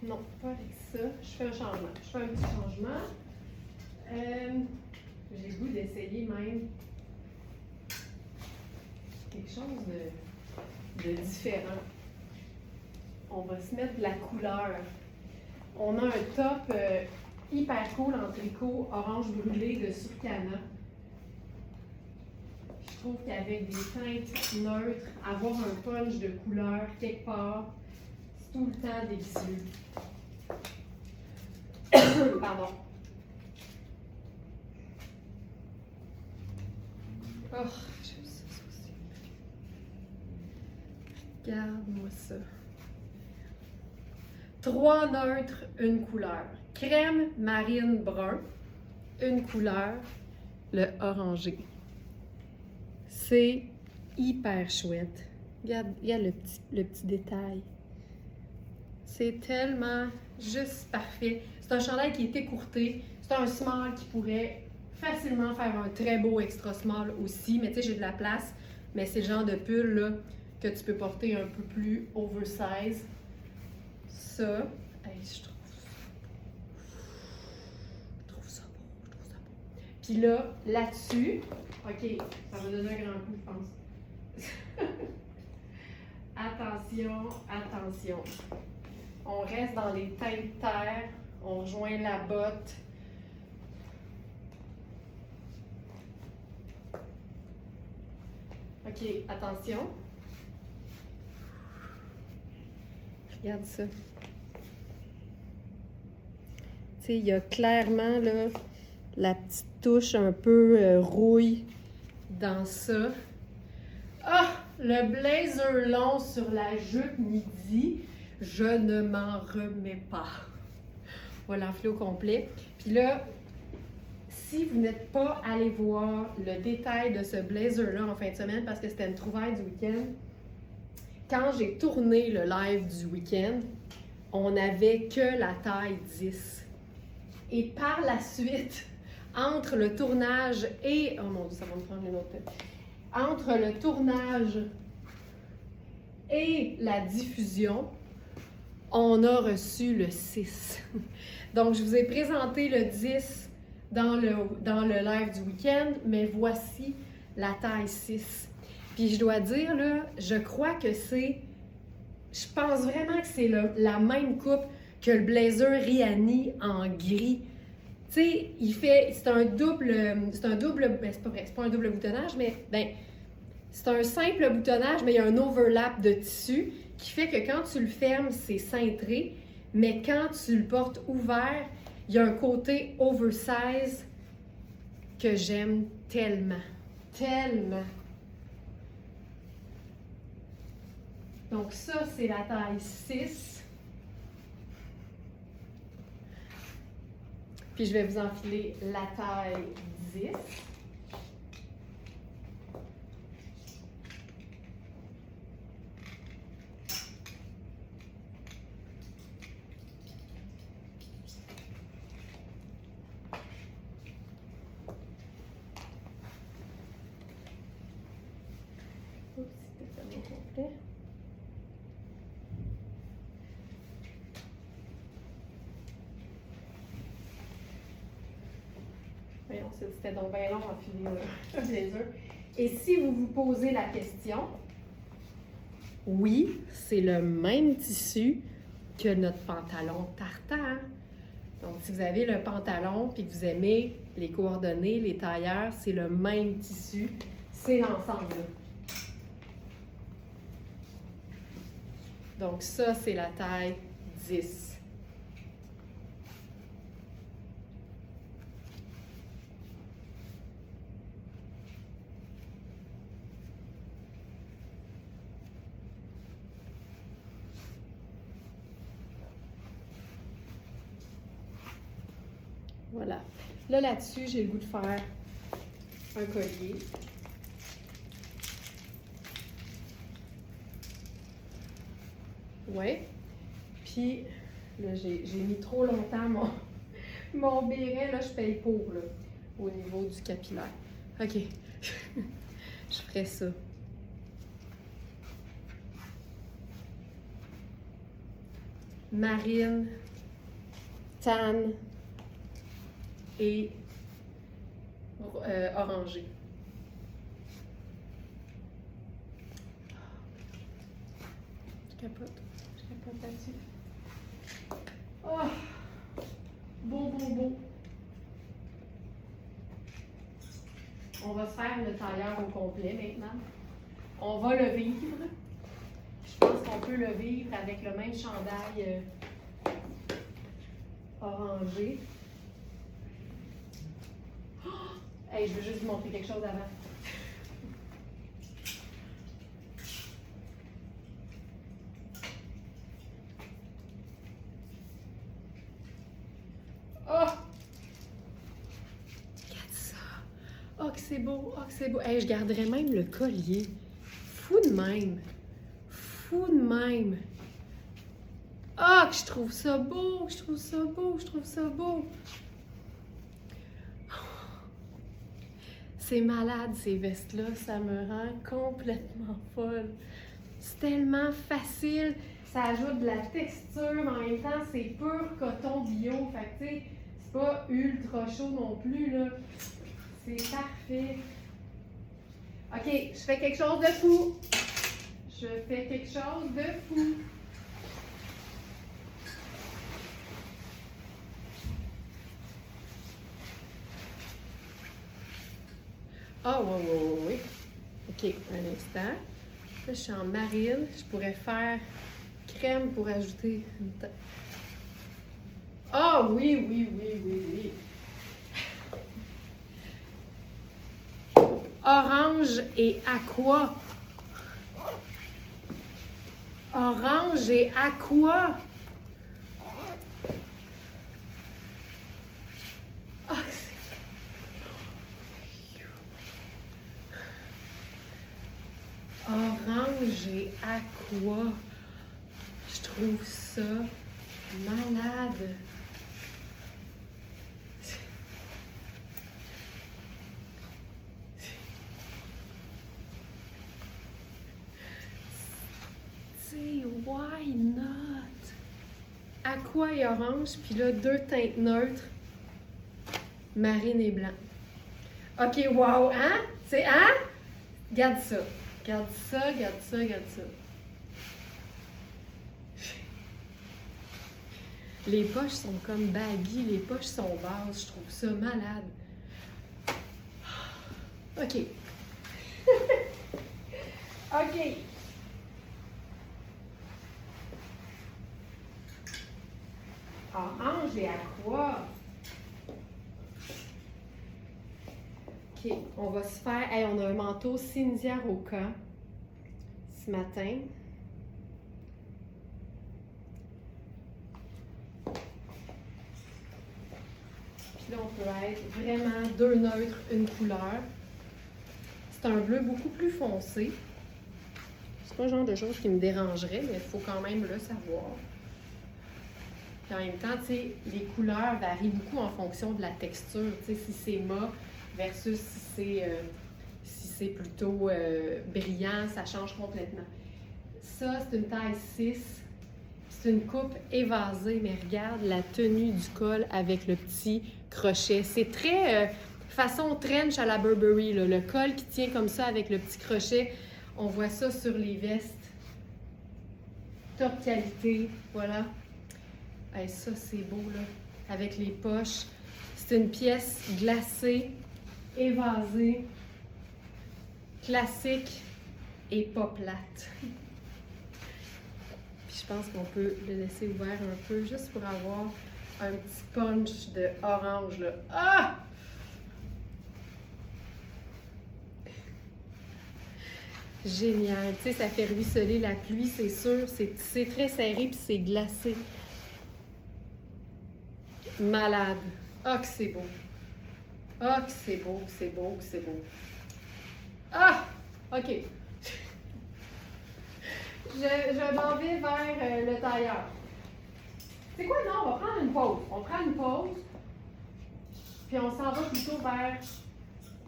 A: Non, pas avec ça. Je fais un changement. Je fais un petit changement. J'ai le goût d'essayer même quelque chose de différent. On va se mettre de la couleur. On a un top hyper cool en tricot orange brûlé de Surcana. Je trouve qu'avec des teintes neutres, avoir un punch de couleur quelque part, c'est tout le temps délicieux. Pardon. Oh, j'aime ça aussi. Regarde-moi ça. 3 neutres, une couleur. Crème, marine, brun, une couleur, le orangé. C'est hyper chouette. Regarde le petit détail. C'est tellement juste parfait. C'est un chandail qui est écourté. C'est un small qui pourrait facilement faire un très beau extra small aussi. Mais tu sais, j'ai de la place. Mais c'est le genre de pull là, que tu peux porter un peu plus oversize. Ça, hey, je trouve ça beau. Puis là-dessus, OK, ça va donner un grand coup, je pense. Attention, attention. On reste dans les teintes terre, on rejoint la botte. OK, attention. Regarde ça. Tu sais, il y a clairement là, la petite touche un peu rouille dans ça. Ah! Le blazer long sur la jupe midi, je ne m'en remets pas. Voilà, l'enfiler au complet. Puis là, si vous n'êtes pas allé voir le détail de ce blazer-là en fin de semaine, parce que c'était une trouvaille du week-end, quand j'ai tourné le live du week-end, on n'avait que la taille 10. Et par la suite, entre le tournage et... Oh mon Dieu, ça va me prendre une autre tête. Entre le tournage et la diffusion, on a reçu le 6. Donc, je vous ai présenté le 10 dans le live du week-end, mais voici la taille 6. Puis je dois dire, là, je crois que c'est... Je pense vraiment que c'est la même coupe que le blazer Rihanni en gris. Tu sais, c'est un double, ben c'est pas vrai, c'est pas un double boutonnage, mais ben, c'est un simple boutonnage, mais il y a un overlap de tissu qui fait que quand tu le fermes, c'est cintré, mais quand tu le portes ouvert, il y a un côté oversize que j'aime tellement, tellement. Donc ça, c'est la taille 6. Puis je vais vous enfiler la taille 10. Oups, c'était ça mon complet. Voyons, c'était donc bien long à filer le blazer. Et si vous vous posez la question, oui, c'est le même tissu que notre pantalon tartare. Donc, si vous avez le pantalon et que vous aimez les coordonnées, les tailleurs, c'est le même tissu. C'est l'ensemble-là. Donc, ça, c'est la taille 10. Voilà. Là, là-dessus, j'ai le goût de faire un collier. Ouais. Puis, là, j'ai mis trop longtemps mon béret. Là, je paye pour, là, au niveau du capillaire. OK. Je ferai ça. Marine, tan et orangé. Je capote là-dessus. Oh! Beau. On va se faire le tailleur au complet maintenant. On va le vivre. Je pense qu'on peut le vivre avec le même chandail orangé. Oh! Hey, je veux juste vous montrer quelque chose avant. Oh! Regarde ça! Oh, que c'est beau! Oh, que c'est beau! Hey, je garderais même le collier. Fou de même! Fou de même! Ah, que je trouve ça beau! Je trouve ça beau! C'est malade, ces vestes-là. Ça me rend complètement folle. C'est tellement facile. Ça ajoute de la texture, mais en même temps, c'est pur coton bio. Fait que, tu sais, c'est pas ultra chaud non plus, là. C'est parfait. OK, je fais quelque chose de fou. Ah, oui. OK, un instant. Là, je suis en marine. Je pourrais faire crème pour ajouter une Ah oui, oui, oui, oui, oui. Orange et aqua. Orange et aqua. Ah, orange et aqua. Je trouve ça malade. Why not? Aqua et orange, puis là, 2 teintes neutres, marine et blanc. OK, wow, hein? C'est, hein? Garde ça. Garde ça, garde ça, garde ça. Les poches sont comme baggy, les poches sont basses, je trouve ça malade. OK. OK. Orange et aqua. OK, on va se faire... Hey, on a un manteau Cynthia Roca ce matin. Puis là, on peut être vraiment 2 neutres, une couleur. C'est un bleu beaucoup plus foncé. C'est pas le genre de choses qui me dérangerait, mais il faut quand même le savoir. Puis en même temps, tu sais, les couleurs varient beaucoup en fonction de la texture. Tu sais, si c'est mat versus si c'est plutôt brillant, ça change complètement. Ça, c'est une taille 6. C'est une coupe évasée, mais regarde la tenue du col avec le petit crochet. C'est très façon trench à la Burberry, là. Le col qui tient comme ça avec le petit crochet. On voit ça sur les vestes. Top qualité, voilà. Hey, ça, c'est beau, là, avec les poches. C'est une pièce glacée, évasée, classique et pas plate. Puis je pense qu'on peut le laisser ouvert un peu, juste pour avoir un petit punch de orange, là. Ah! Génial. Tu sais, ça fait ruisseler la pluie, c'est sûr. C'est très serré, puis c'est glacé. Malade. Ah, que c'est beau. Ah, que c'est beau, que c'est beau, que c'est beau. Ah! OK. Je m'en vais vers le tailleur. C'est quoi, non? On va prendre une pause. On prend une pause, puis on s'en va plutôt vers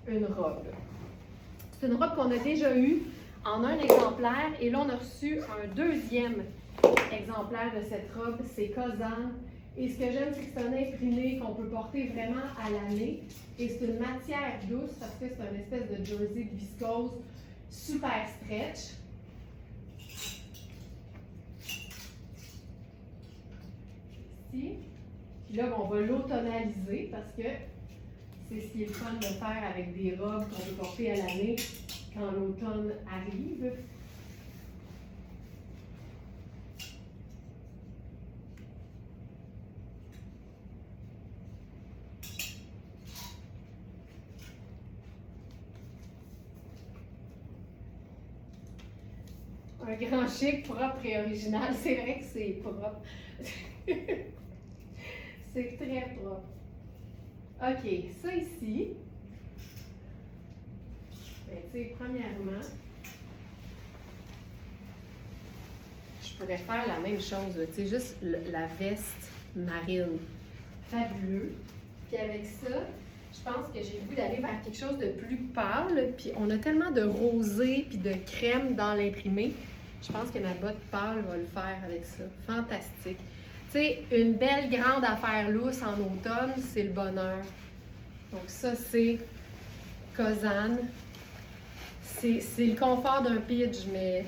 A: une robe. C'est une robe qu'on a déjà eue en un exemplaire, et là, on a reçu un deuxième exemplaire de cette robe. C'est Kozan. Et ce que j'aime, c'est que c'est un imprimé qu'on peut porter vraiment à l'année. Et c'est une matière douce parce que c'est une espèce de jersey de viscose super stretch. Ici. Puis là, on va l'automnaliser parce que c'est ce qui est le fun de faire avec des robes qu'on peut porter à l'année quand l'automne arrive. Un grand chic, propre et original. C'est vrai que c'est propre. C'est très propre. OK, ça ici. Ben, tu sais, premièrement, je pourrais faire la même chose, tu sais, juste la veste marine. Fabuleux. Puis avec ça, je pense que j'ai le goût d'aller vers quelque chose de plus pâle. Puis on a tellement de rosé puis de crème dans l'imprimé. Je pense que ma botte pâle va le faire avec ça. Fantastique. Tu sais, une belle grande affaire lousse en automne, c'est le bonheur. Donc ça, c'est Kozan. C'est le confort d'un pitch, mais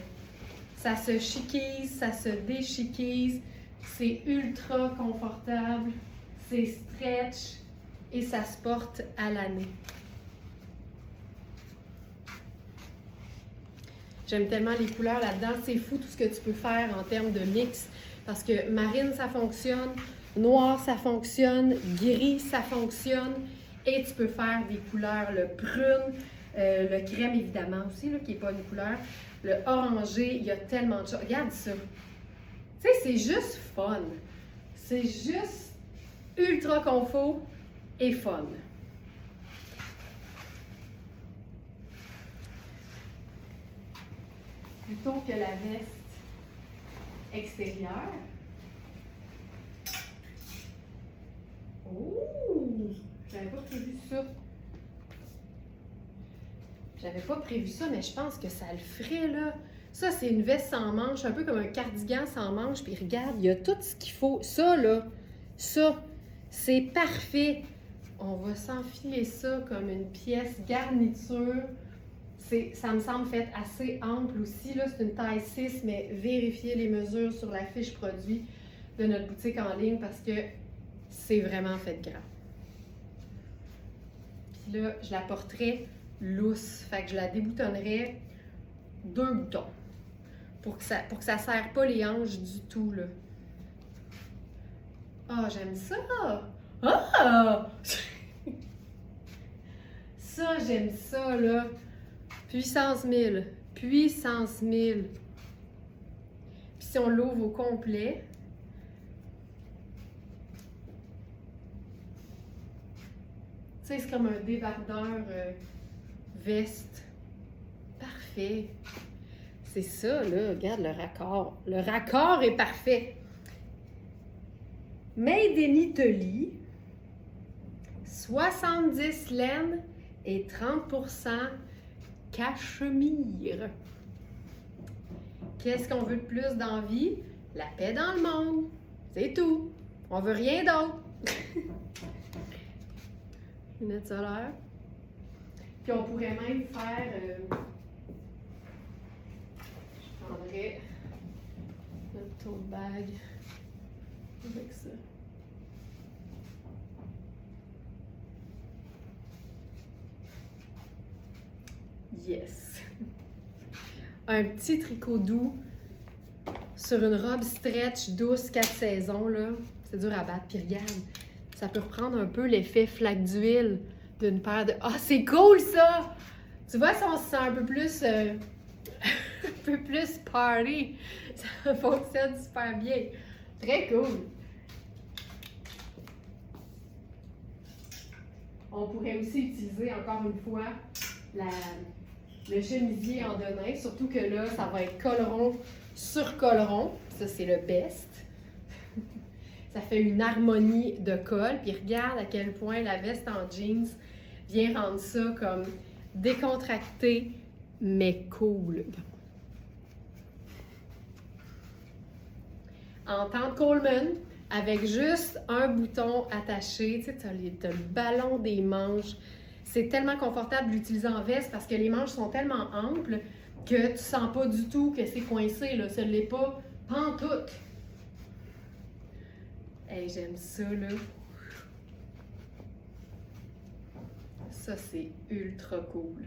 A: ça se chiquise, ça se déchiquise. C'est ultra confortable. C'est stretch et ça se porte à l'année. J'aime tellement les couleurs là-dedans. C'est fou tout ce que tu peux faire en termes de mix. Parce que marine, ça fonctionne. Noir, ça fonctionne. Gris, ça fonctionne. Et tu peux faire des couleurs, le prune, le crème évidemment aussi, là, qui n'est pas une couleur. Le orangé, il y a tellement de choses. Regarde ça. Tu sais, c'est juste fun. C'est juste ultra confort et fun. Plutôt que la veste extérieure. Oh! J'avais pas prévu ça. J'avais pas prévu ça, mais je pense que ça le ferait, là. Ça, c'est une veste sans manches, un peu comme un cardigan sans manches. Puis regarde, il y a tout ce qu'il faut. Ça, là, ça, c'est parfait. On va s'enfiler ça comme une pièce garniture. Ça me semble fait assez ample aussi. Là, c'est une taille 6, mais vérifiez les mesures sur la fiche produit de notre boutique en ligne parce que c'est vraiment fait grand. Puis là, je la porterais lousse. Fait que je la déboutonnerais 2 boutons pour que ça serre pas les hanches du tout, là. Ah, j'aime ça! Ah! Ça, j'aime ça, là. Puissance 1000. Puissance 1000. Puis si on l'ouvre au complet, tu sais, c'est comme un débardeur veste. Parfait. C'est ça, là. Regarde le raccord. Le raccord est parfait. Made in Italy. 70 laine et 30% cachemire. Qu'est-ce qu'on veut de plus dans la vie? La paix dans le monde. C'est tout. On veut rien d'autre. Lunettes solaires. Puis on pourrait même faire... je prendrais notre tote bag avec ça. Yes! Un petit tricot doux sur une robe stretch douce 4 saisons, là. C'est dur à battre. Puis regarde, ça peut reprendre un peu l'effet flaque d'huile d'une paire de... Ah, c'est cool, ça! Tu vois, si on se sent un peu plus... un peu plus party, ça fonctionne super bien. Très cool! On pourrait aussi utiliser, encore une fois, le chemisier en denim, surtout que là, ça va être colleron sur colleron. Ça, c'est le best. Ça fait une harmonie de col. Puis regarde à quel point la veste en jeans vient rendre ça comme décontracté, mais cool. En tente Coleman, avec juste un bouton attaché, tu sais, t'as le ballon des manches. C'est tellement confortable de l'utiliser en veste parce que les manches sont tellement amples que tu sens pas du tout que c'est coincé, là. Ça ne l'est pas pantoute. Hey, j'aime ça, là. Ça, c'est ultra cool.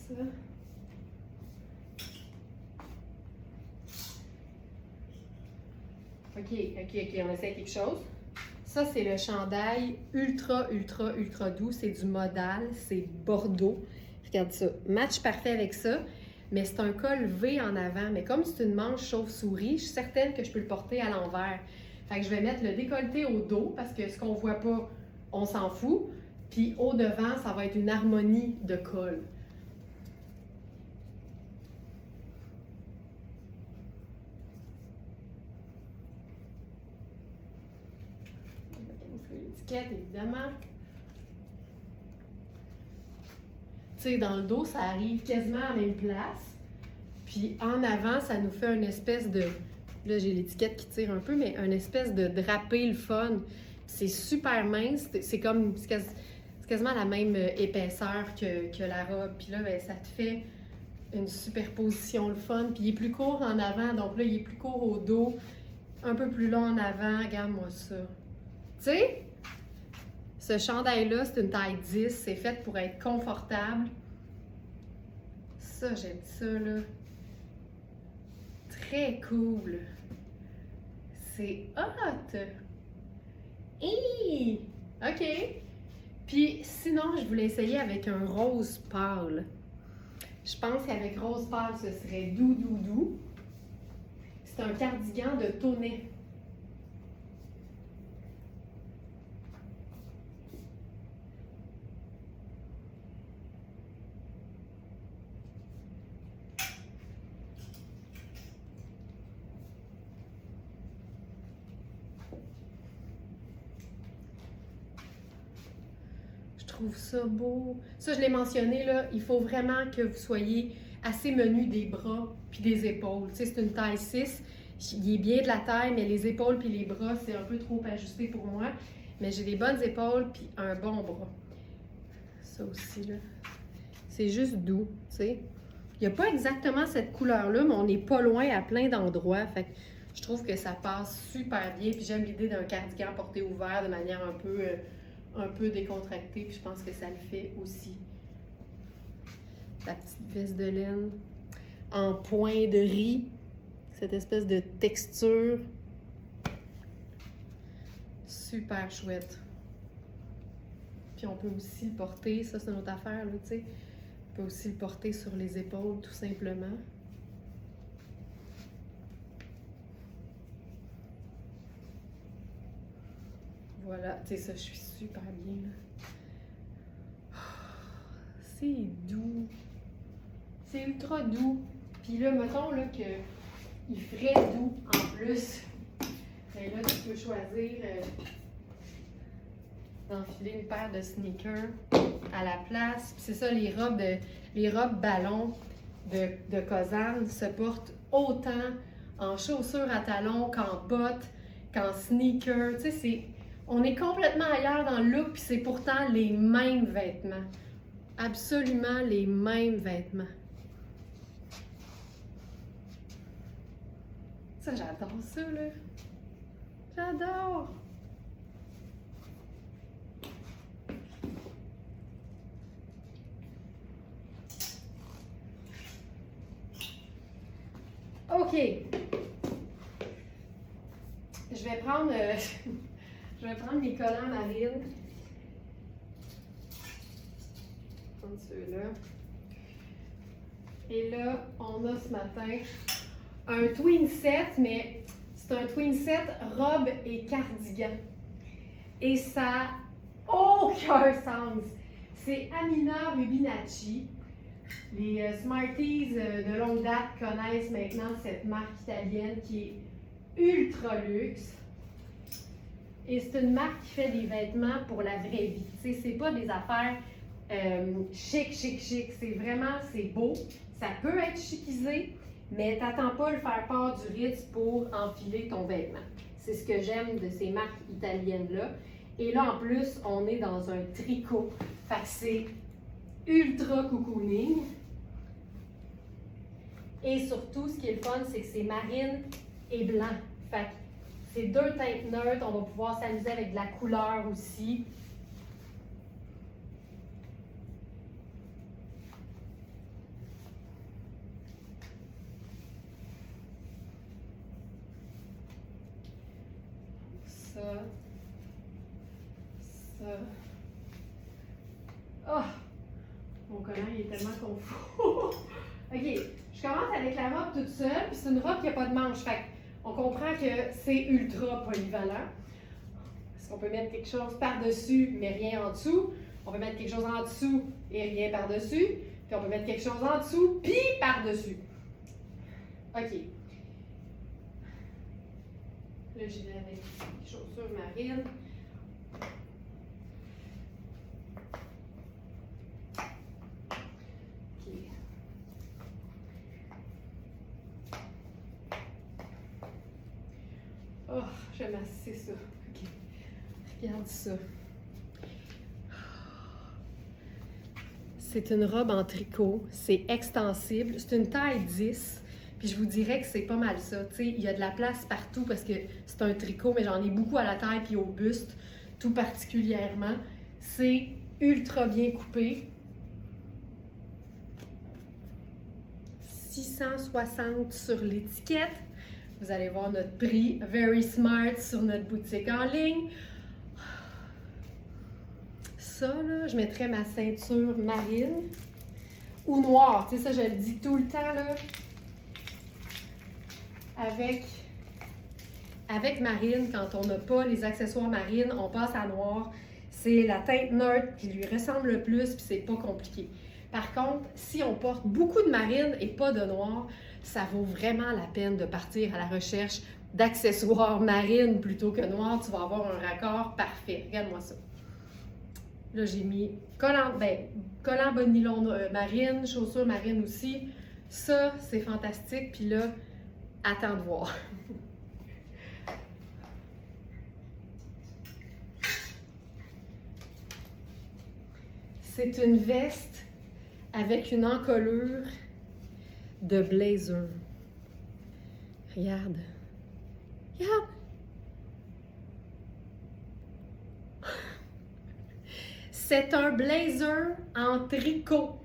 A: Ça. OK, on essaie quelque chose. Ça, c'est le chandail ultra doux. C'est du modal, c'est bordeaux. Regarde ça, match parfait avec ça. Mais c'est un col V en avant. Mais comme c'est une manche chauve-souris, je suis certaine que je peux le porter à l'envers. Fait que je vais mettre le décolleté au dos parce que ce qu'on voit pas, on s'en fout. Puis au devant, ça va être une harmonie de col. L'étiquette, évidemment. Tu sais, dans le dos, ça arrive quasiment à la même place. Puis en avant, ça nous fait une espèce de... Là, j'ai l'étiquette qui tire un peu, mais une espèce de drapé le fun. C'est super mince. C'est comme... C'est quasiment la même épaisseur que la robe. Puis là, ben, ça te fait une superposition le fun. Puis il est plus court en avant, donc là, il est plus court au dos. un peu plus long en avant. Regarde-moi ça. Tu sais, ce chandail-là, c'est une taille 10. C'est fait pour être confortable. Ça, j'aime ça, là. Très cool. C'est hot. Hi! OK. Puis sinon, je voulais essayer avec un rose pâle. Je pense qu'avec rose pâle, ce serait doux, doux, doux. C'est un cardigan de Tonnet. Je trouve ça beau. Ça, je l'ai mentionné, là, il faut vraiment que vous soyez assez menu des bras puis des épaules. Tu sais, c'est une taille 6. Il est bien de la taille, mais les épaules puis les bras, c'est un peu trop ajusté pour moi. Mais j'ai des bonnes épaules puis un bon bras. Ça aussi, là. C'est juste doux, tu sais. Il n'y a pas exactement cette couleur-là, mais on n'est pas loin à plein d'endroits. Fait que je trouve que ça passe super bien. Puis j'aime l'idée d'un cardigan porté ouvert de manière un peu décontractée. Puis je pense que ça le fait aussi. La petite veste de laine en point de riz. Cette espèce de texture. Super chouette. Puis on peut aussi le porter, ça c'est une autre affaire, là, tu sais. On peut aussi le porter sur les épaules, tout simplement. Voilà, tu sais, ça, je suis super bien, là. C'est doux. C'est ultra doux. Puis là, mettons, là, qu'il ferait doux en plus. Et là, tu peux choisir d'enfiler une paire de sneakers à la place. Puis c'est ça, les robes ballons de Cozanne se portent autant en chaussures à talons qu'en bottes, qu'en sneakers. Tu sais, on est complètement ailleurs dans le look, puis c'est pourtant les mêmes vêtements. Absolument les mêmes vêtements. Ça, j'adore ça, là. J'adore! OK. Je vais prendre mes collants marines. Prendre ceux-là. Et là, on a ce matin un twin set, mais c'est un twin set robe et cardigan. Et ça n'a aucun sens. C'est Amina Rubinacci. Les Smarties de longue date connaissent maintenant cette marque italienne qui est ultra luxe. Et c'est une marque qui fait des vêtements pour la vraie vie. Tu sais, c'est pas des affaires chic. C'est vraiment, c'est beau. Ça peut être chicisé, mais t'attends pas le faire part du Ritz pour enfiler ton vêtement. C'est ce que j'aime de ces marques italiennes-là. Et là, en plus, on est dans un tricot. Fait que c'est ultra cocooning. Et surtout, ce qui est le fun, c'est que c'est marine et blanc. Fait que c'est deux teintes neutres. On va pouvoir s'amuser avec de la couleur aussi. Ça. Oh! Mon collant, il est tellement confus. OK, je commence avec la robe toute seule, puis c'est une robe qui n'a pas de manche. Fait on comprend que c'est ultra polyvalent. Parce qu'on peut mettre quelque chose par-dessus, mais rien en dessous. On peut mettre quelque chose en dessous et rien par-dessus. Puis on peut mettre quelque chose en dessous, puis par-dessus. OK. Là, j'y vais avec les chaussures marines. OK. Oh, j'aime assez ça. OK. Regarde ça. C'est une robe en tricot. C'est extensible. C'est une taille 10. Puis je vous dirais que c'est pas mal ça. Tu sais, il y a de la place partout parce que c'est un tricot, mais j'en ai beaucoup à la taille puis au buste, tout particulièrement. C'est ultra bien coupé. 660 sur l'étiquette. Vous allez voir notre prix Very Smart sur notre boutique en ligne. Ça, là, je mettrais ma ceinture marine ou noire. Tu sais, ça, je le dis tout le temps, là. Avec marine, quand on n'a pas les accessoires marine, on passe à noir. C'est la teinte neutre qui lui ressemble le plus, puis c'est pas compliqué. Par contre, si on porte beaucoup de marine et pas de noir, ça vaut vraiment la peine de partir à la recherche d'accessoires marine plutôt que noir. Tu vas avoir un raccord parfait. Regarde-moi ça. Là, j'ai mis collant bas de nylon marine, chaussures marine aussi. Ça, c'est fantastique. Puis là, attends de voir. C'est une veste avec une encolure de blazer. Regarde. Regarde. C'est un blazer en tricot.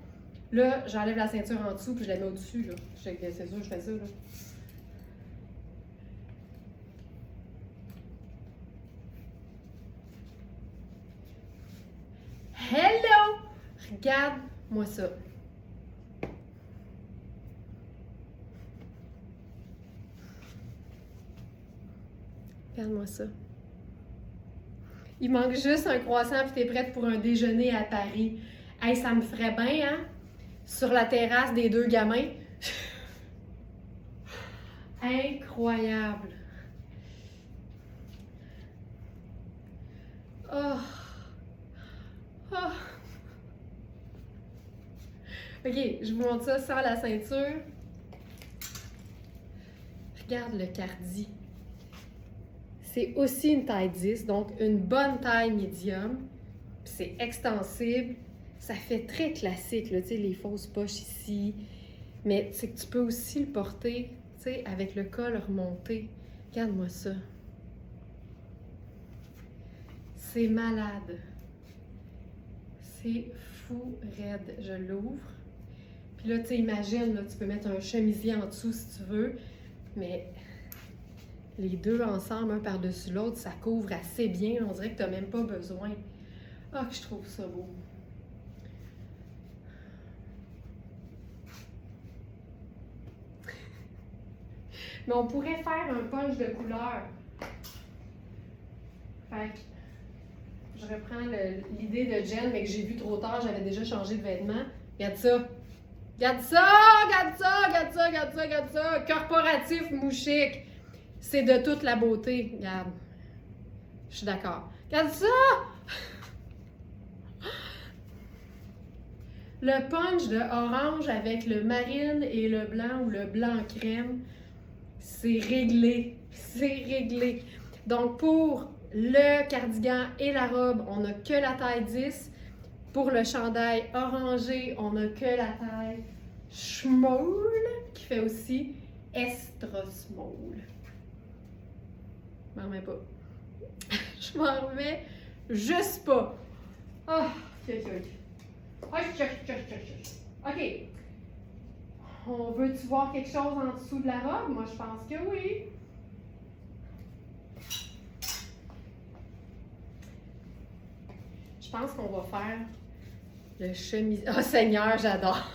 A: Là, j'enlève la ceinture en dessous puis je la mets au-dessus. Là. C'est sûr, je fais ça. Là. Hello! Regarde-moi ça. Regarde-moi ça. Il manque juste un croissant puis t'es prête pour un déjeuner à Paris. Hey, ça me ferait bien, hein? Sur la terrasse des deux gamins. Incroyable. Oh. Oh. OK, je vous montre ça sans la ceinture. Regarde le cardi. C'est aussi une taille 10, donc une bonne taille médium. C'est extensible. Ça fait très classique, là, tu sais, les fausses poches ici. Mais c'est que tu peux aussi le porter, tu sais, avec le col remonté. Regarde-moi ça. C'est malade. C'est fou raide. Je l'ouvre. Puis là, tu sais, imagine, là, tu peux mettre un chemisier en dessous si tu veux. Mais les deux ensemble, un par-dessus l'autre, ça couvre assez bien. On dirait que tu n'as même pas besoin. Ah, que je trouve ça beau. Mais on pourrait faire un punch de couleur. Fait que je reprends l'idée de Jen, mais que j'ai vu trop tard, j'avais déjà changé de vêtements. Regarde ça! Regarde ça! Regarde ça! Regarde ça! Regarde ça! Regarde ça! Corporatif mouchique! C'est de toute la beauté. Regarde. Je suis d'accord. Regarde ça! Le punch de orange avec le marine et le blanc ou le blanc crème, c'est réglé. C'est réglé. Donc, pour le cardigan et la robe, on n'a que la taille 10. Pour le chandail orangé, on n'a que la taille small, qui fait aussi extra small. Je m'en remets pas. Je m'en remets juste pas. Ah, OK. On veut-tu voir quelque chose en dessous de la robe? Moi, je pense que oui. Je pense qu'on va faire le chemisier. Oh Seigneur, j'adore!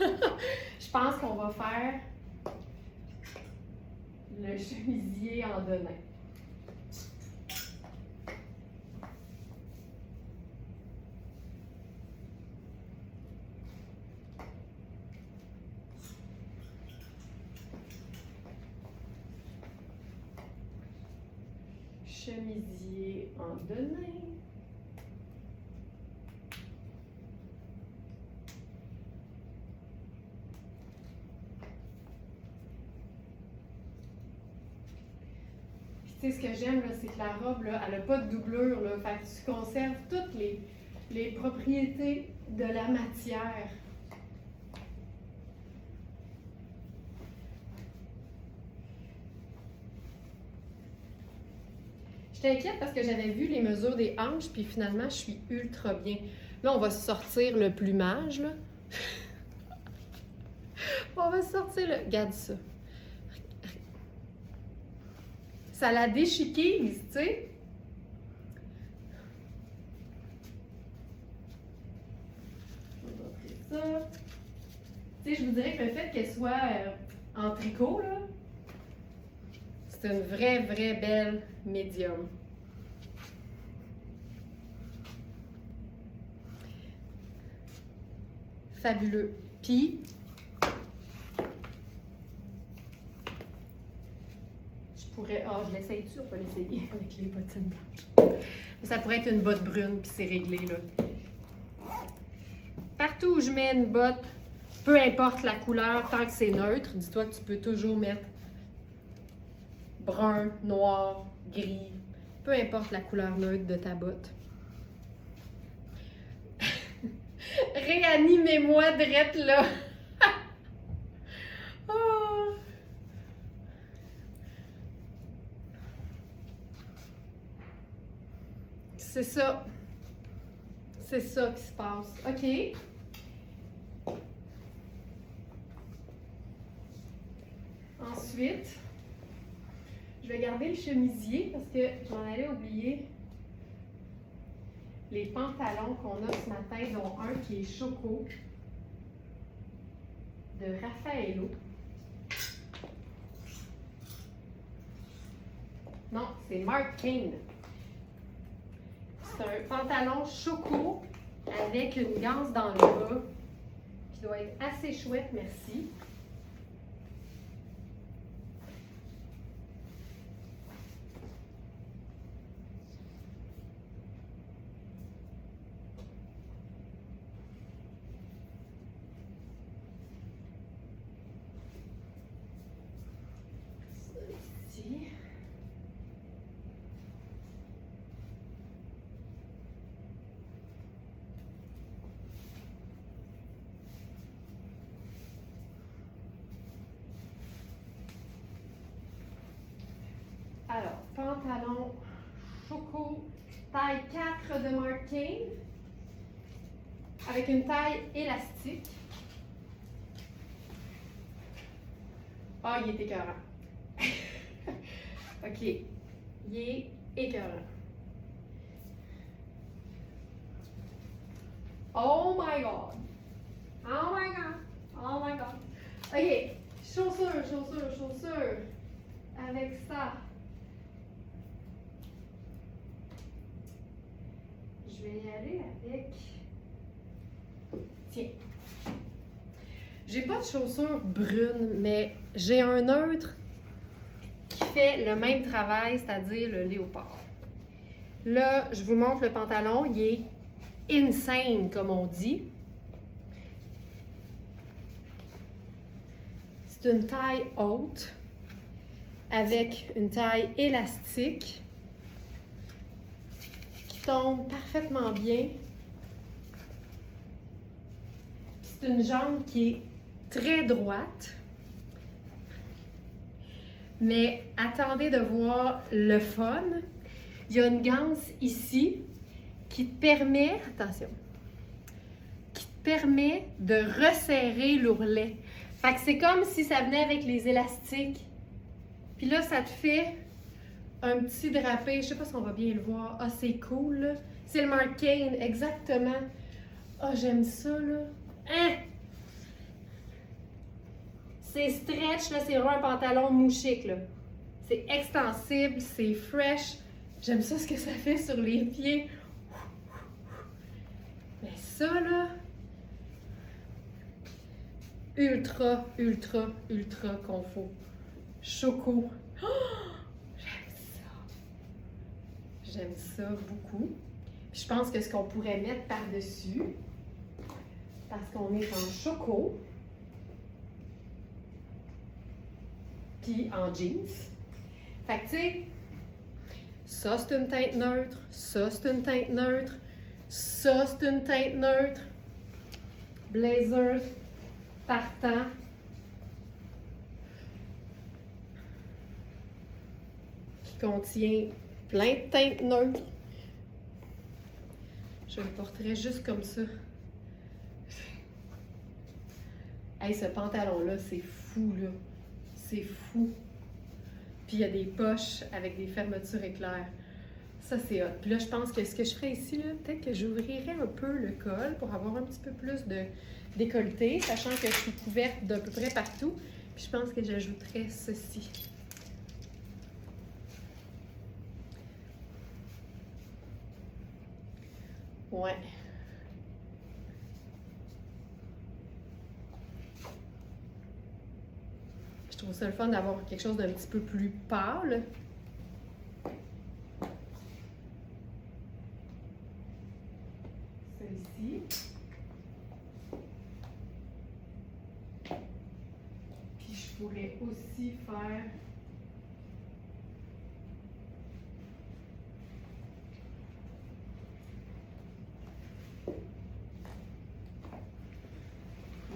A: Je pense qu'on va faire le chemisier en denim. Chemisier en denim. Tu sais, ce que j'aime, c'est que la robe, là, elle n'a pas de doublure. Là, fait que tu conserves toutes les propriétés de la matière. J'étais inquiète parce que j'avais vu les mesures des hanches, puis finalement, je suis ultra bien. Là, on va sortir le plumage, là. On va sortir le... Regarde ça. Ça la déchiquise, tu sais. On va montrer ça. Tu sais, je vous dirais que le fait qu'elle soit en tricot, là, c'est une vraie belle médium. Fabuleux. Puis, je pourrais... Ah, je l'essaye dessus, on va l'essayer avec les bottines blanches. Ça pourrait être une botte brune, puis c'est réglé, là. Partout où je mets une botte, peu importe la couleur, tant que c'est neutre, dis-toi que tu peux toujours mettre brun, noir, gris, peu importe la couleur neutre de ta botte. Réanimez-moi drette là! Oh. C'est ça. C'est ça qui se passe. OK. Ensuite, je vais garder le chemisier parce que j'en allais oublier les pantalons qu'on a ce matin, dont un qui est choco de Raffaello. Non, c'est Mark Kane. C'est un pantalon choco avec une ganse dans le bas qui doit être assez chouette, merci. Alors, pantalon choco, taille 4 de Mark Kane, avec une taille élastique. Ah, il est écœurant. OK, il est écœurant. Oh my God! Oh my God! Oh my God! OK, chaussures. Avec ça. Je vais y aller avec... Tiens. J'ai pas de chaussures brunes, mais j'ai un neutre qui fait le même travail, c'est-à-dire le léopard. Là, je vous montre le pantalon. Il est insane, comme on dit. C'est une taille haute avec une taille élastique qui tombe parfaitement bien. C'est une jambe qui est très droite. Mais attendez de voir le fun. Il y a une ganse ici qui te permet, attention, qui te permet de resserrer l'ourlet. Fait que c'est comme si ça venait avec les élastiques. Puis là, ça te fait un petit drapé. Je sais pas si on va bien le voir. Ah, c'est cool, là. C'est le Mark Kane, exactement. Ah, j'aime ça, là. Hein? C'est stretch, là. C'est vraiment un pantalon mouchique, là. C'est extensible, c'est fresh. J'aime ça, ce que ça fait sur les pieds. Mais ça, là... ultra confort. Choco. Oh, j'aime ça beaucoup. Puis je pense que ce qu'on pourrait mettre par-dessus, parce qu'on est en choco, puis en jeans. Fait que tu sais, ça c'est une teinte neutre, ça c'est une teinte neutre, ça c'est une teinte neutre. Blazer partant. Qui contient Plein de teintes neutres. Je le porterai juste comme ça. Hey, ce pantalon-là, c'est fou, là. C'est fou. Puis il y a des poches avec des fermetures éclairs. Ça, c'est hot. Puis là, je pense que ce que je ferais ici, là, peut-être que j'ouvrirais un peu le col pour avoir un petit peu plus de décolleté, sachant que je suis couverte d'à peu près partout. Puis je pense que j'ajouterais ceci. Ouais. Je trouve ça le fun d'avoir quelque chose d'un petit peu plus pâle. Celui-ci. Puis je pourrais aussi faire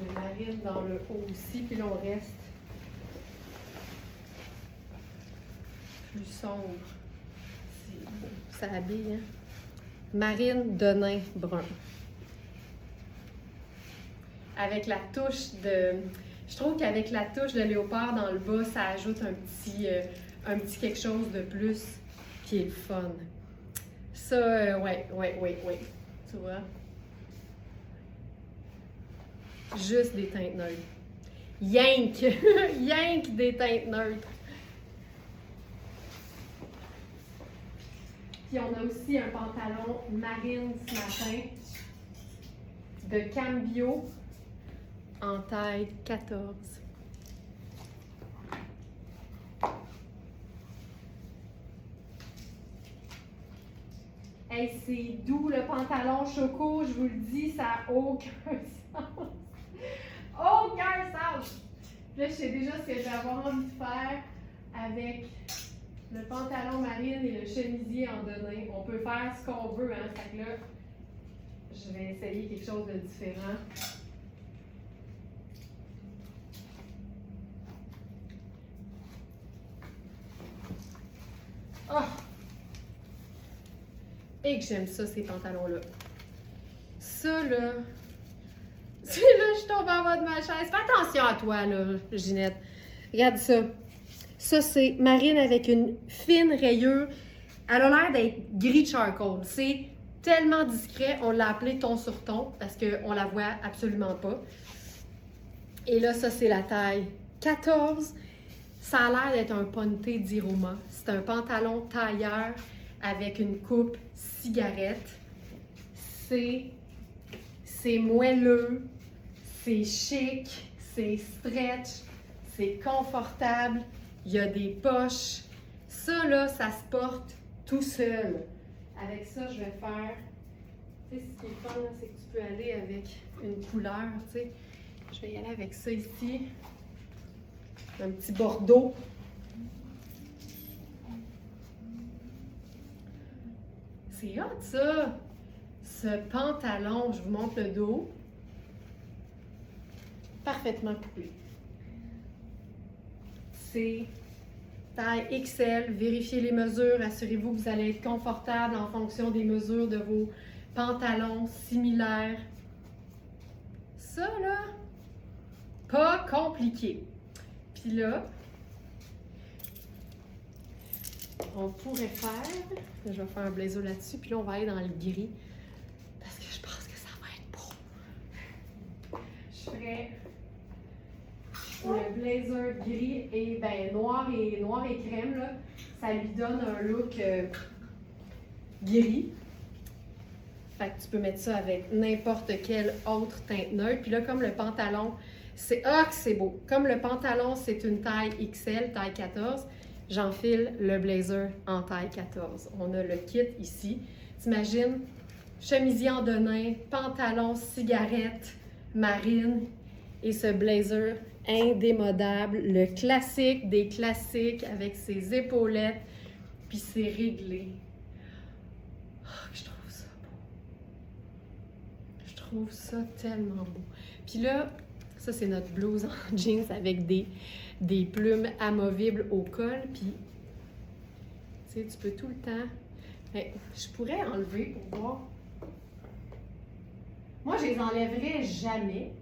A: le marine dans le haut aussi, puis là on reste plus sombre. Ça habille, hein? Marine de nain brun. Avec la touche de... Je trouve qu'avec la touche de léopard dans le bas, ça ajoute un petit quelque chose de plus qui est le fun. Ça, ouais. Tu vois? Juste des teintes neutres. Yank! Yank des teintes neutres. Puis on a aussi un pantalon marine ce matin de Cambio en taille 14. Hey, c'est doux le pantalon choco, je vous le dis, ça n'a aucun sens. Aucun sens! Là, je sais déjà ce que je vais avoir envie de faire avec le pantalon marine et le chemisier en denim. On peut faire ce qu'on veut, hein. Fait que là, je vais essayer quelque chose de différent. Oh! Et que j'aime ça, ces pantalons-là. Ça, là... C'est là, je tombe en bas de ma chaise. Fais attention à toi, là, Ginette. Regarde ça. Ça, c'est marine avec une fine rayure. Elle a l'air d'être gris charcoal. C'est tellement discret. On l'a appelé ton sur ton parce qu'on la voit absolument pas. Et là, ça, c'est la taille 14. Ça a l'air d'être un ponté d'Iroma. C'est un pantalon tailleur avec une coupe cigarette. C'est moelleux, c'est chic, c'est stretch, c'est confortable, il y a des poches. Ça, là, ça se porte tout seul. Avec ça, je vais faire... Tu sais, ce qui est fun, c'est que tu peux aller avec une couleur, tu sais. Je vais y aller avec ça ici. Un petit bordeaux. C'est hot, ça! Ce pantalon, je vous montre le dos. Parfaitement coupé. C'est taille XL. Vérifiez les mesures. Assurez-vous que vous allez être confortable en fonction des mesures de vos pantalons similaires. Ça, là, pas compliqué. Puis là, on pourrait faire... Je vais faire un blazer là-dessus, puis là, on va aller dans le gris. Parce que je pense que ça va être beau. Je ferais le blazer gris et noir et crème, là. Ça lui donne un look gris. Fait que tu peux mettre ça avec n'importe quelle autre teinte neutre. Puis là, comme le pantalon, c'est... Ah, que c'est beau! Comme le pantalon, c'est une taille XL, taille 14, j'enfile le blazer en taille 14. On a le kit ici. T'imagines, chemisier en denim, pantalon, cigarette, marine et ce blazer indémodable, le classique des classiques avec ses épaulettes, puis c'est réglé. Oh, je trouve ça beau. Je trouve ça tellement beau. Puis là, ça c'est notre blouse en jeans avec des plumes amovibles au col, puis Tu sais, tu peux tout le temps... Mais je pourrais enlever pour voir. Moi, je les enlèverais jamais.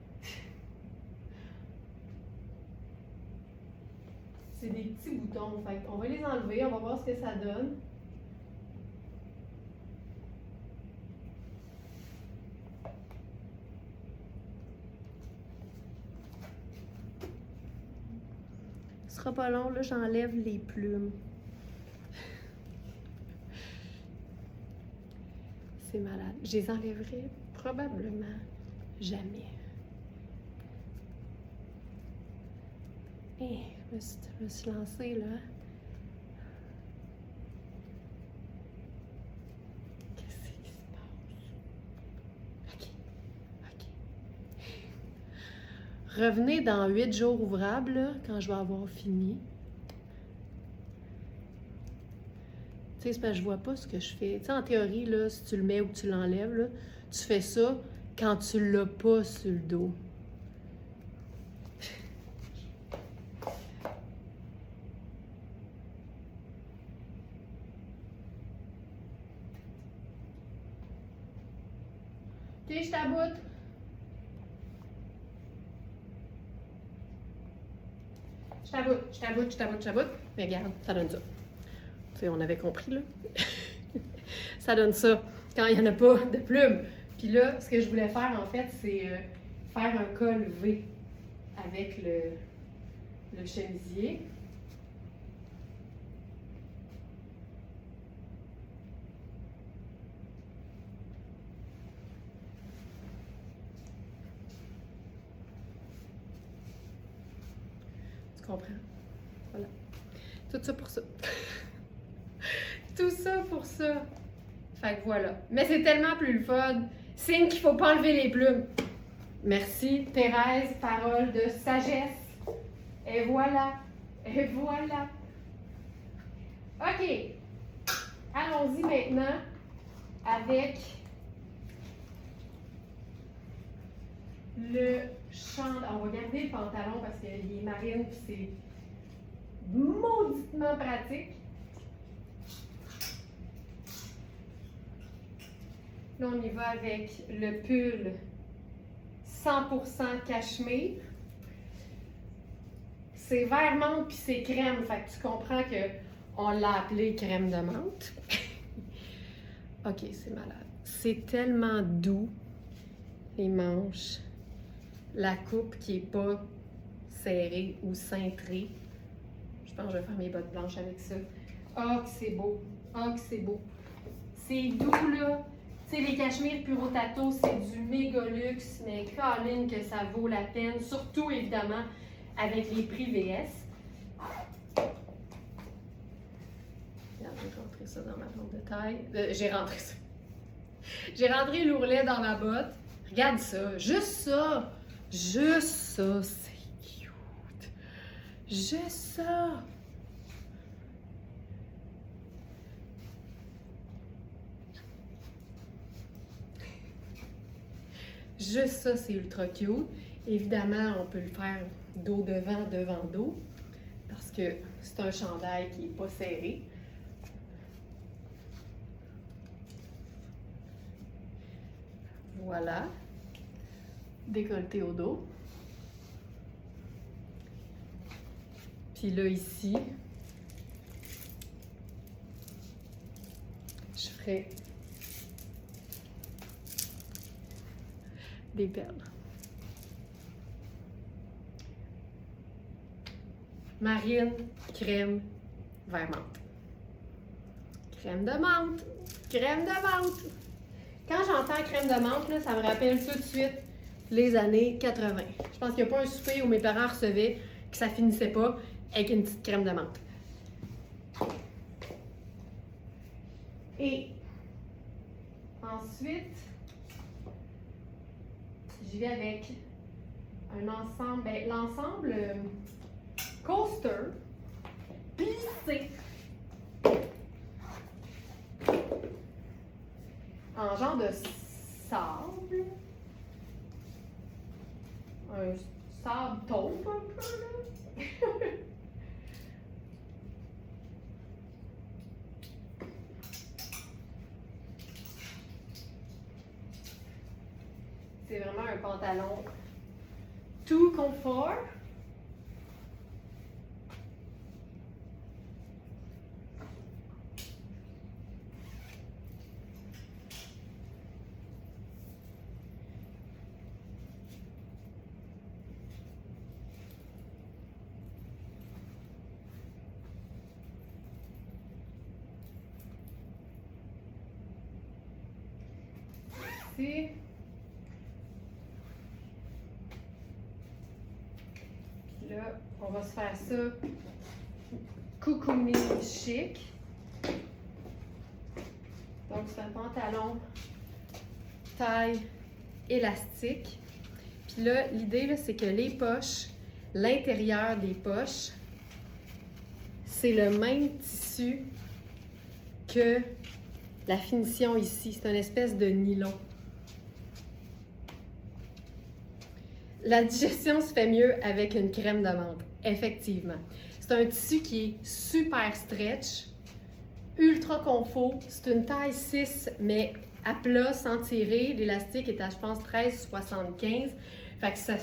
A: C'est des petits boutons, fait on va les enlever, on va voir ce que ça donne. Ce sera pas long, là, j'enlève les plumes. C'est malade. Je les enlèverai probablement jamais. Hey, je me suis lancée là. Qu'est-ce qui se passe? OK. Revenez dans 8 jours ouvrables, là, quand je vais avoir fini. Tu sais, c'est parce que je vois pas ce que je fais. Tu sais, en théorie, là, si tu le mets ou que tu l'enlèves, là, tu fais ça quand tu l'as pas sur le dos. OK, je t'aboute. Je t'aboute. Mais regarde, ça donne ça. Tu sais, on avait compris, là. Ça donne ça quand il n'y en a pas de plumes. Puis là, ce que je voulais faire, en fait, c'est faire un col V avec le chemisier. Tu comprends? Voilà. Tout ça pour ça. Tout ça pour ça. Fait que voilà. Mais c'est tellement plus le fun. Signe qu'il faut pas enlever les plumes. Merci, Thérèse, parole de sagesse. Et voilà. Et voilà. OK. Allons-y maintenant avec le chandail. On va garder le pantalon parce qu'il est marine et c'est mauditement pratique. Là, on y va avec le pull 100% cachemire. C'est vert menthe puis c'est crème. Fait que tu comprends qu'on l'a appelé crème de menthe. OK, c'est malade. C'est tellement doux, les manches. La coupe qui n'est pas serrée ou cintrée. Je pense que je vais faire mes bottes blanches avec ça. Ah, que c'est beau. Ah, que c'est beau. C'est doux, là. Tu sais, les cachemires Puro Tato, c'est du méga luxe, mais Colin que ça vaut la peine. Surtout, évidemment, avec les prix VS. Regarde, j'ai rentré ça dans ma bande de taille. J'ai rentré ça. J'ai rentré l'ourlet dans ma botte. Regarde ça. Juste ça. Juste ça. C'est cute. Juste ça. Juste ça, c'est ultra cute. Évidemment, on peut le faire dos devant dos, parce que c'est un chandail qui n'est pas serré. Voilà. Décolleté au dos. Puis là, ici, je ferai des perles. Marine, crème, vert menthe. Crème de menthe. Crème de menthe. Quand j'entends crème de menthe, là, ça me rappelle tout de suite les années 80. Je pense qu'il n'y a pas un souper où mes parents recevaient que ça finissait pas avec une petite crème de menthe. Et ensuite, j'y vais avec un ensemble, ben, l'ensemble coaster plissé en genre de sable, un sable taupe un peu, là. pantalon tout confort. Ici. Puis là, on va se faire ça cocooning chic. Donc, c'est un pantalon taille élastique. Puis là, l'idée, là, c'est que les poches, l'intérieur des poches, c'est le même tissu que la finition ici. C'est une espèce de nylon. La digestion se fait mieux avec une crème de menthe, effectivement. C'est un tissu qui est super stretch, ultra confort. C'est une taille 6, mais à plat, sans tirer. L'élastique est à, je pense, 13,75. Fait que ça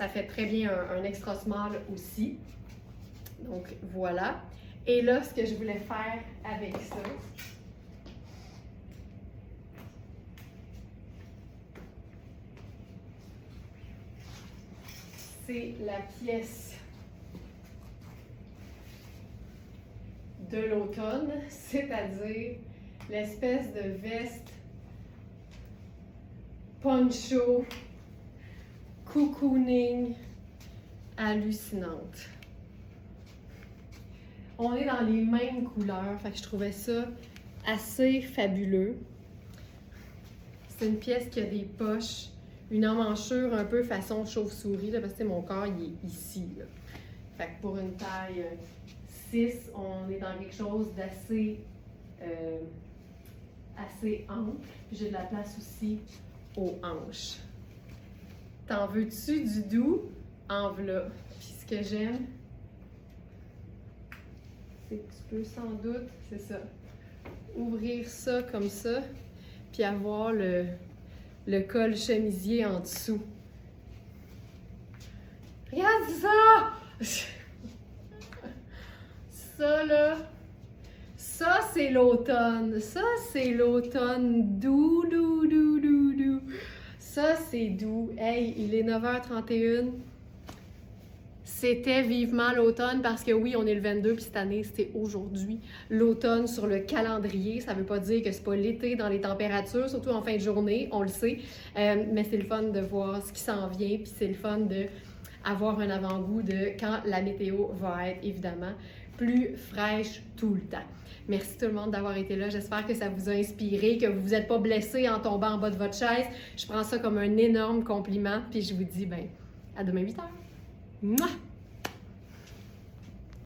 A: fait très bien un extra small aussi. Donc, voilà. Et là, ce que je voulais faire avec ça, c'est la pièce de l'automne, c'est-à-dire l'espèce de veste poncho cocooning hallucinante. On est dans les mêmes couleurs, fait que je trouvais ça assez fabuleux. C'est une pièce qui a des poches, une emmanchure un peu façon chauve-souris, là, parce que mon corps il est ici. Là. Fait que pour une taille 6, on est dans quelque chose d'assez assez ample. Puis j'ai de la place aussi aux hanches. T'en veux-tu du doux? En v'là. Puis ce que j'aime, c'est que tu peux sans doute, c'est ça, ouvrir ça comme ça, puis avoir le col chemisier en dessous. Regarde ça! Ça, là, ça, c'est l'automne. Ça, c'est l'automne doux, doux, doux, doux, doux. Ça, c'est doux. Hey, il est 9h31. C'était vivement l'automne parce que oui, on est le 22, puis cette année, c'était aujourd'hui. L'automne sur le calendrier, ça veut pas dire que c'est pas l'été dans les températures, surtout en fin de journée, on le sait. Mais c'est le fun de voir ce qui s'en vient, puis c'est le fun de avoir un avant-goût de quand la météo va être, évidemment, plus fraîche tout le temps. Merci tout le monde d'avoir été là. J'espère que ça vous a inspiré, que vous vous êtes pas blessé en tombant en bas de votre chaise. Je prends ça comme un énorme compliment, puis je vous dis, à demain 8h. Mouah!